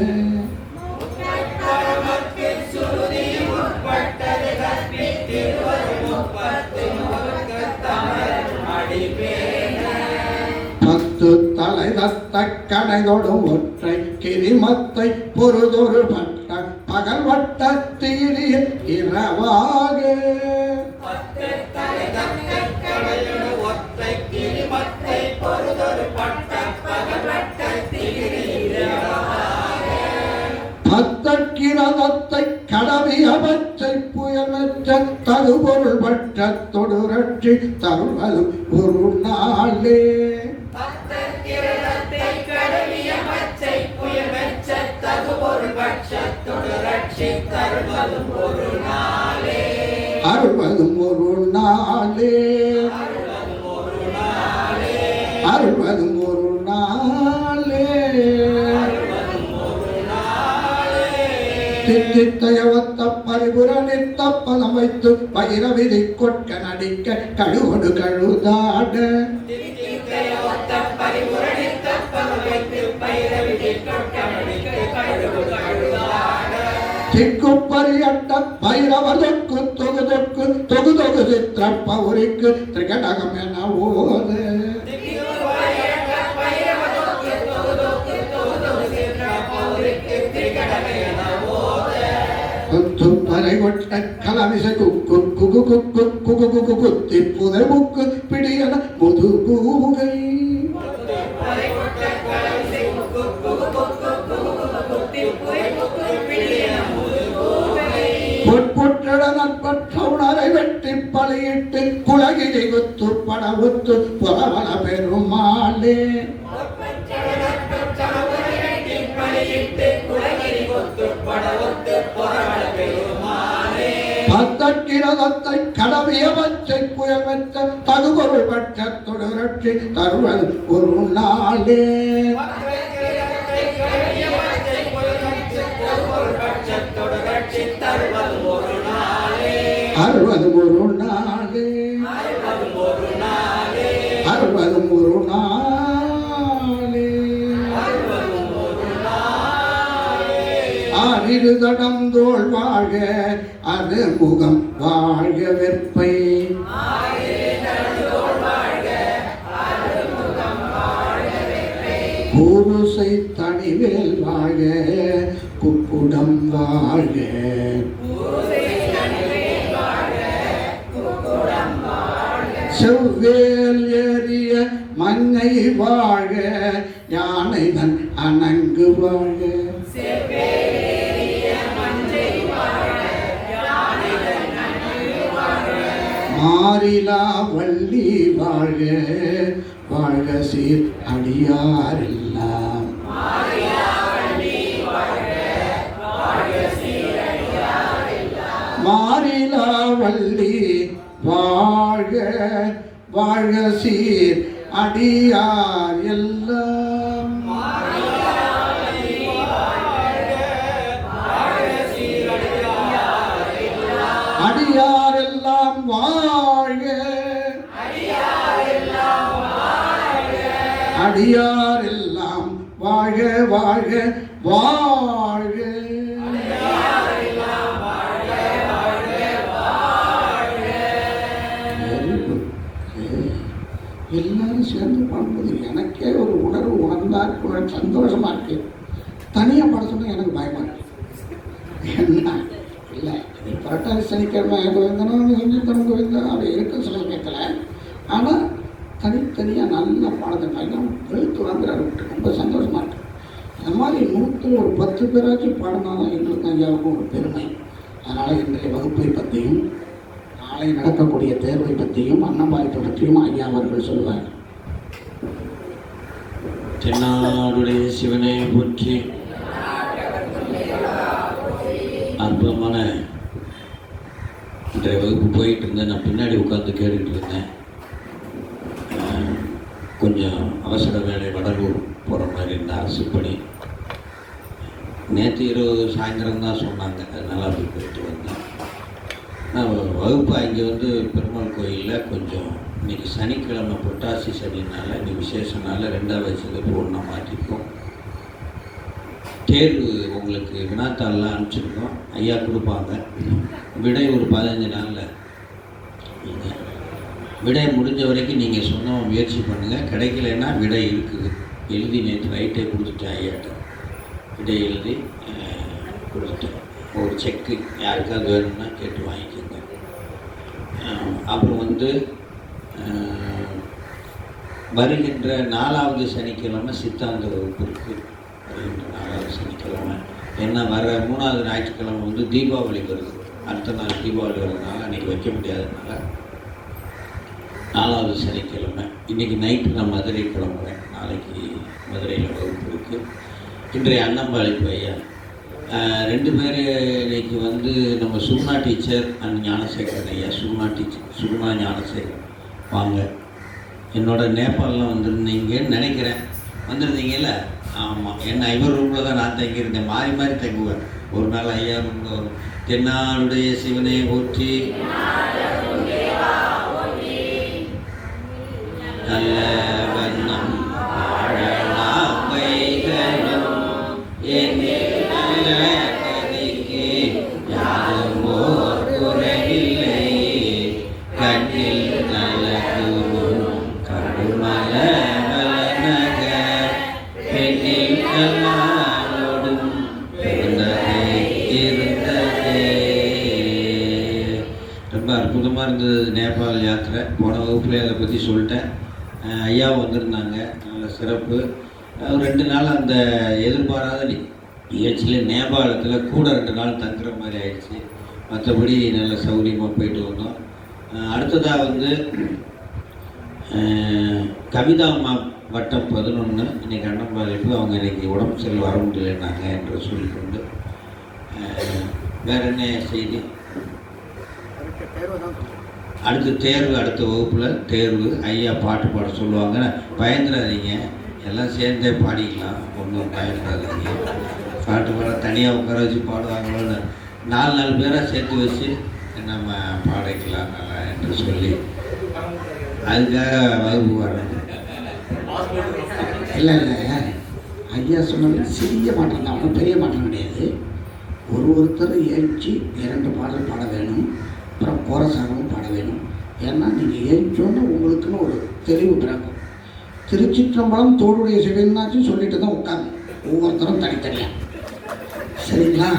தலை தத்த கடைதொடும் ஒற்றை கிரிமத்தை பொறுதொரு பட்ட பகல் வட்ட தீரில் இரவாக. பத்து தகுபொருள் பற்றத்தொடு ரட்சி தருவதும் ஒரு நாளே. அருள்வதும் ஒரு நாளே, அருள்வதும் ஒரு நாளே. தித்தித்தயவத்த பரிபுரணித்த பதம் வைத்து பயிரவிதை கொட்க நடிக்க கழுவடு கழுதாட. திக்குப்பரியட்ட பைரவதற்கு தொகுதொக்கு தொகுதொகு சித்திர பௌரிக்கு திரிகடகம் என ஓது. பறைகொட்ட கலவிசை குக்கு குகு குக்கு குகு குகு குத்தி புதை முக்கு பிடியன முதுகூகை. பொற்புற்றட நற்பற்ற உணரை வெட்டி பலியிட்டு குலகிரி குத்து படவுத்து புறவள பெருமாளே. பத்தக்கிரதத்தை கடவிய பச்சை புயல் வெச்ச தகுபொருள் பட்சத்தொடு ரட்சி தருவது ஒரு நாளே. அறுபது ஒரு நாளே, அறுபது ஒரு நாளே. ஆறிரு தடந்தோள் வாழ அது முகம் வாழ்க வெப்பை. பூருசை தனிவேல் வாழ குக்குடம் வாழ்க. செவ்வேல் ஏறிய மங்கை வாழ யானைதன் அணங்கு வாழ. மாறிலா வள்ளி வாழ்க வாழ்க சீர் அடியாரெல்லாம். மாறிலா வள்ளி வாழ்க வாழ்க சீர் அடியார் எல்லாம். அடியார் எல்லாம் வாழ்க, அடியார் எல்லாம் வாழ்க வாழ்க வாழ்க. எல்லாரும் சேர்ந்து பாடும்போது எனக்கே ஒரு உணர்வு உணர்ந்தால் சந்தோஷமா இருக்கு. தனியாக பாட சொன்னா எனக்கு பயமா இருக்கு. என்ன இல்லை, புரட்டாதி சனிக்கிழமை கோவிந்தனும் செஞ்சுத்தனம் கோவிந்தனும் அப்படி இருக்க சில சமயத்தில். ஆனால் தனித்தனியாக நல்லா பாடுறதுனால வெளுத்து வந்துடுறாரு விட்டு ரொம்ப சந்தோஷமா இருக்கு. அந்த மாதிரி 110 பேராச்சும் பாடினாலும் எங்களுக்கு ஐயாவுக்கும் ஒரு பெருமை. அதனால் இன்றைய வகுப்பை பற்றியும் நாளை நடக்கக்கூடிய தேர்வை பற்றியும் அன்னம்பாயத்தை பற்றியும் ஐயா அவர்கள் சொல்வார். தென்னாடுடைய சிவனை போற்றி. அற்புதமான இன்றைய வகுப்பு போயிட்டு இருந்தேன். நான் பின்னாடி உட்காந்து கேட்டுக்கிட்டு இருந்தேன். கொஞ்சம் அவசர வேலை வடலூர் போகிற மாதிரி இருந்த அரசு பணி. நேற்று இரவு சாயந்தரம் தான் சொன்னாங்க, அதனால் அப்படி போயிட்டு வந்தேன். நான் வகுப்பு அங்கே வந்து பெருமாள் கோயிலில் கொஞ்சம் இன்றைக்கி சனிக்கிழமை புரட்டாசி சனினால இன்னைக்கு விசேஷனால 2வது வயசுக்கு ஒன்றா மாற்றிருக்கோம். தேர்வு உங்களுக்கு வினாத்தாள்லாம் அனுப்பிச்சிருக்கோம், ஐயா கொடுப்பாங்க. விடை ஒரு 15 நாளில் நீங்கள் விடை முடிஞ்ச வரைக்கும் நீங்கள் சொன்ன முயற்சி பண்ணுங்கள். கிடைக்கலன்னா விடை இருக்குது, எழுதி நேற்று நைட்டே கொடுத்துட்டேன் ஐயாட்ட. விடை எழுதி கொடுத்துட்டேன். ஒரு செக்கு யாருக்காவது வேணும்னா கேட்டு வாங்கிக்கோங்க. அப்புறம் வந்து வருகின்ற 4வது சனிக்கிழமை சித்தாந்த வகுப்பு இருக்குது. வருகின்ற 4வது சனிக்கிழமை என்ன வர 3வது ஞாயிற்றுக்கிழமை வந்து தீபாவளி வருது. அடுத்த நாள் தீபாவளி வரதுனால அன்றைக்கி வைக்க முடியாததுனால 4வது சனிக்கிழமை இன்றைக்கி நைட்டு நான் மதுரை கிளம்புறேன். நாளைக்கு மதுரையில் வகுப்பு இருக்குது. இன்றைய அன்னம்பாளைப்பு ஐயா 2 பேர் இன்னைக்கு வந்து நம்ம சுகுணா டீச்சர் அண்ட் ஞானசேகரன் ஐயா. சுகுணா ஞானசேகரன் வாங்க. என்னோட நேபாளெலாம் வந்திருந்தீங்கன்னு நினைக்கிறேன். வந்திருந்தீங்கல்ல? ஆமாம். என்ன இவர் ரூமில் தான் நான் தங்கியிருந்தேன். மாறி மாறி தங்குவேன். ஒரு நாள் ஐயா ரூமில் வரும். தென்னாடுடைய சிவனை போற்றி, நல்ல வண்ணம் வாழலாம் வைகளும் என்னில் நல்ல கதிக்கு யாரும் ஓர் குறையில்லை, கண்ணில் நல்ல கடுமல வளநக பெண்ணில் கல்லாரோடும் பிறந்ததே இருந்ததே. ரொம்ப அற்புதமாக இருந்தது நேபாள் யாத்திரை. போன வகுப்புல அதை பற்றி சொல்லிட்டேன். ஐயாவும் வந்திருந்தாங்க. நல்ல சிறப்பு. 2 நாள் அந்த எதிர்பாராத நிகழ்ச்சியில் நேபாளத்தில் கூட 2 நாள் தங்குற மாதிரி ஆயிடுச்சு. மற்றபடி நல்ல சௌகரியமாக போயிட்டு வந்தோம். அடுத்ததாக வந்து கவிதாம்மா வட்டம் 11 இன்றைக்கி அன்னம்பாளைப்பு. அவங்க இன்றைக்கி உடம்பு சரி வர முடியலைன்னாங்க என்று சொல்லிக்கொண்டு வேறு என்ன செய்தி? அடுத்த தேர்வு, அடுத்த வகுப்பில் தேர்வு. ஐயா பாட்டு பாட சொல்லுவாங்க. பயந்துடாதீங்க, எல்லாம் சேர்ந்தே பாடிக்கலாம், ஒன்றும் பயந்துடாதீங்க. பாட்டு பாட தனியாக உட்கார வச்சு பாடுவாங்களோன்னு 4 பேராக சேர்த்து வச்சு நம்ம பாடிக்கலாம் நல்லா என்று சொல்லி அதுக்காக வகுப்பு வர்றது. இல்லை ஐயா சொன்னது சிறிய மாற்றம் தான், ஒன்றும் பெரிய மாற்றம் கிடையாது. ஒருத்தர் ஏஞ்சி 2 பாடல் பாட வேணும், அப்புறம் கோரசாகவும் பாட வேணும். ஏன்னா நீங்கள் ஏஞ்சோன்னு உங்களுக்குன்னு ஒரு தெளிவு பிறக்கும். திருச்சிற்றம்பலம் தோளுடைய சிவனாச்சும் சொல்லிட்டு தான் உட்காந்து ஒவ்வொருத்தரும் தனித்தனியாக, சரிங்களா?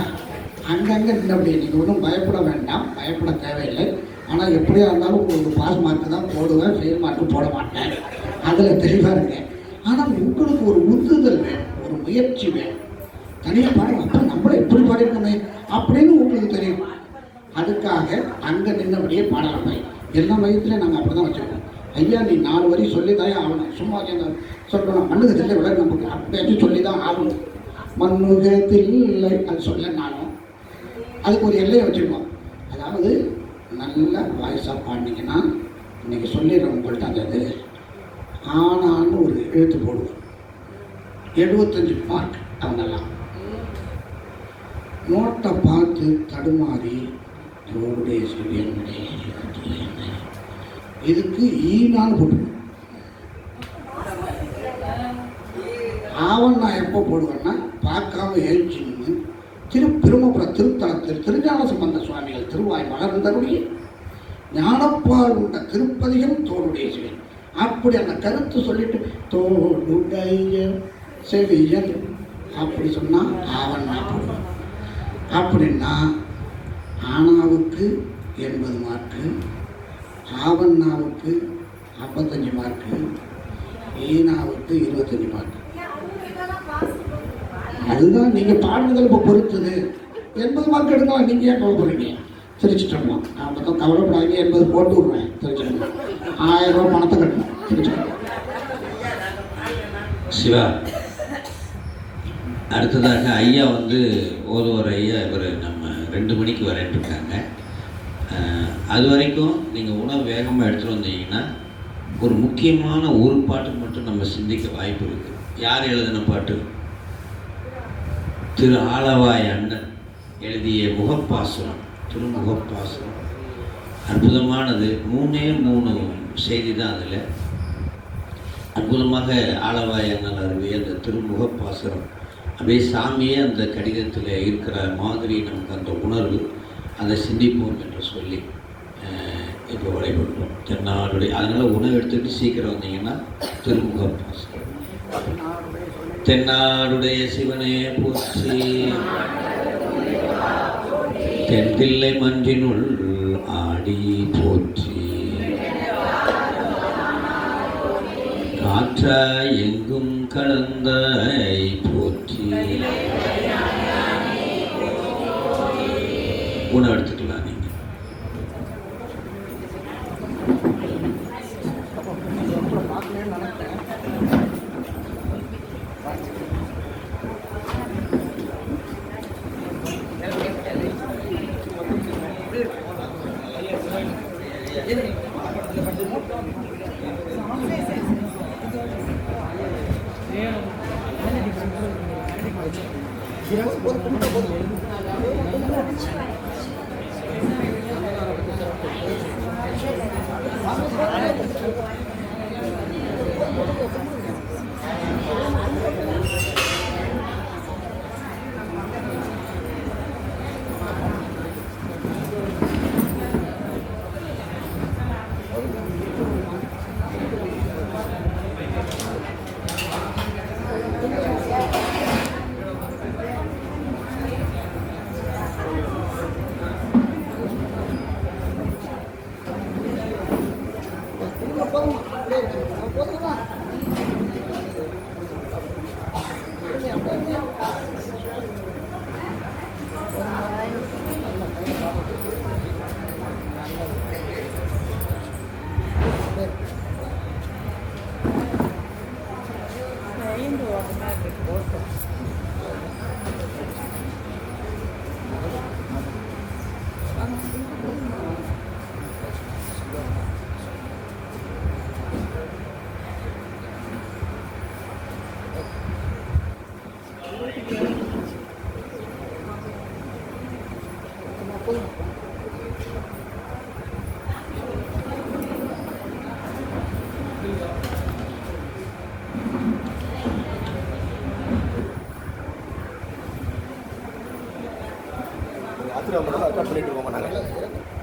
அங்கங்கே நின்றபடி நீங்கள் ஒன்றும் பயப்பட வேண்டாம், பயப்பட தேவையில்லை. ஆனால் எப்படியா இருந்தாலும் உங்களுக்கு பாஸ் மார்க்கு தான் போடுவேன், ஃபெயில் மார்க்கு போட மாட்டேன், அதில் தெளிவாக இருக்கேன். ஆனால் உங்களுக்கு ஒரு உந்துதல் வேணும், ஒரு முயற்சி வேணும். தனியாக பாடுங்க, அப்போ நம்மளை எப்படி பாடிக்கணுமே அப்படின்னு உங்களுக்கு தெரியும். அதுக்காக அங்கே நின்றபடியே பாடலாம். எல்லா மையத்திலையும் நாங்கள் அப்படி தான் வச்சுருக்கோம். ஐயா நீ 4 வரி சொல்லி தான் ஆகணும், சும்மா சொல்லணும். மண்ணுகத்தில் விட நமக்கு அப்படியாச்சும் சொல்லி தான் ஆகணும். மண்ணுகத்தில் அது சொல்லனாலும் அதுக்கு ஒரு எல்லையை வச்சுருக்கோம். அதாவது நல்ல வாய்ஸாக பாடினீங்கன்னா இன்றைக்கி சொல்லிடுறோம் உங்கள்கிட்ட. அந்த இது ஆனான்னு ஒரு எழுத்து போடுவோம், 75 மார்க். அவங்கெல்லாம் நோட்டை பார்த்து தடுமாறி தோளுடைய சிவியனுடைய இதுக்கு ஈனான்னு போட்டுருவோம். ஆவன் நான் எப்போ போடுவேன்னா பார்க்காம எழுச்சின்னு பெருமபுரம் திருத்தலத்தில் திருஞான சம்பந்த சுவாமிகள் திருவாய் மலர்ந்தபடியே ஞானப்பால் உண்ட திருப்பதிகம் தோளுடைய சிவன். அப்படி அந்த கருத்து சொல்லிட்டு தோளுடைய செவியன் அப்படி சொன்னால் ஆவன் நான் போடுவேன். அப்படின்னா ஆனாவுக்கு 80 மார்க்கு, ஆவண்ணாவுக்கு 55 மார்க்கு, ஈனாவுக்கு 25 மார்க்கு. அதுதான் நீங்கள் பாடுதல் இப்போ பொறுத்தது. 80 மார்க் எடுக்கலாம், நீங்கள் ஏன் கவலைப்படுறீங்க? திருச்சிட்டோம்மா நான் மொத்தம் கவலைப்படாதீங்க, 80 போட்டு விடுவேன். திருச்சிட்டோம் 1000 ரூபா பணத்தை கட்டணும். திருச்சிட்டோம் சிவா. அடுத்ததாக ஐயா வந்து ஓதுவார் ஐயா. இவர் நம்ம 2 மணிக்கு வரேன்ட்டு இருக்காங்க. அது வரைக்கும் நீங்கள் உணவு வேகமாக எடுத்துகிட்டு வந்தீங்கன்னா ஒரு முக்கியமான ஒரு பாட்டு மட்டும் நம்ம சிந்திக்க வாய்ப்பு இருக்குது. யார் எழுதின பாட்டு? திரு ஆலவாய் அண்ணன் எழுதிய முகப்பாசுரம், திருமுகப்பாசுரம். அற்புதமானது. 3 செய்தி தான் அதில். அற்புதமாக ஆலவாய் அண்ணன் அருவிய அந்த திருமுகப்பாசுரம் அப்படியே சாமியே அந்த கடிதத்தில் இருக்கிற மாதிரி நமக்கு அந்த உணர்வு, அதை சிந்திப்போம் என்று சொல்லி இப்போ வழிபடுறோம். தென்னாடுடைய அதனால் உணவு எடுத்துக்கிட்டு சீக்கிரம் வந்தீங்கன்னா திருமுகப்பாசுரம். தென்னாடுடைய சிவனே போற்றி, தென்தில்லை மன்றினுள் ஆடி போற்றி, காற்றாய் எங்கும் கலந்தாய் போற்றி. உணவு எடுத்துக்கலாம். ஆத்திரம் மட்டும் கட் பண்ணிட்டு போக மாட்டாங்க.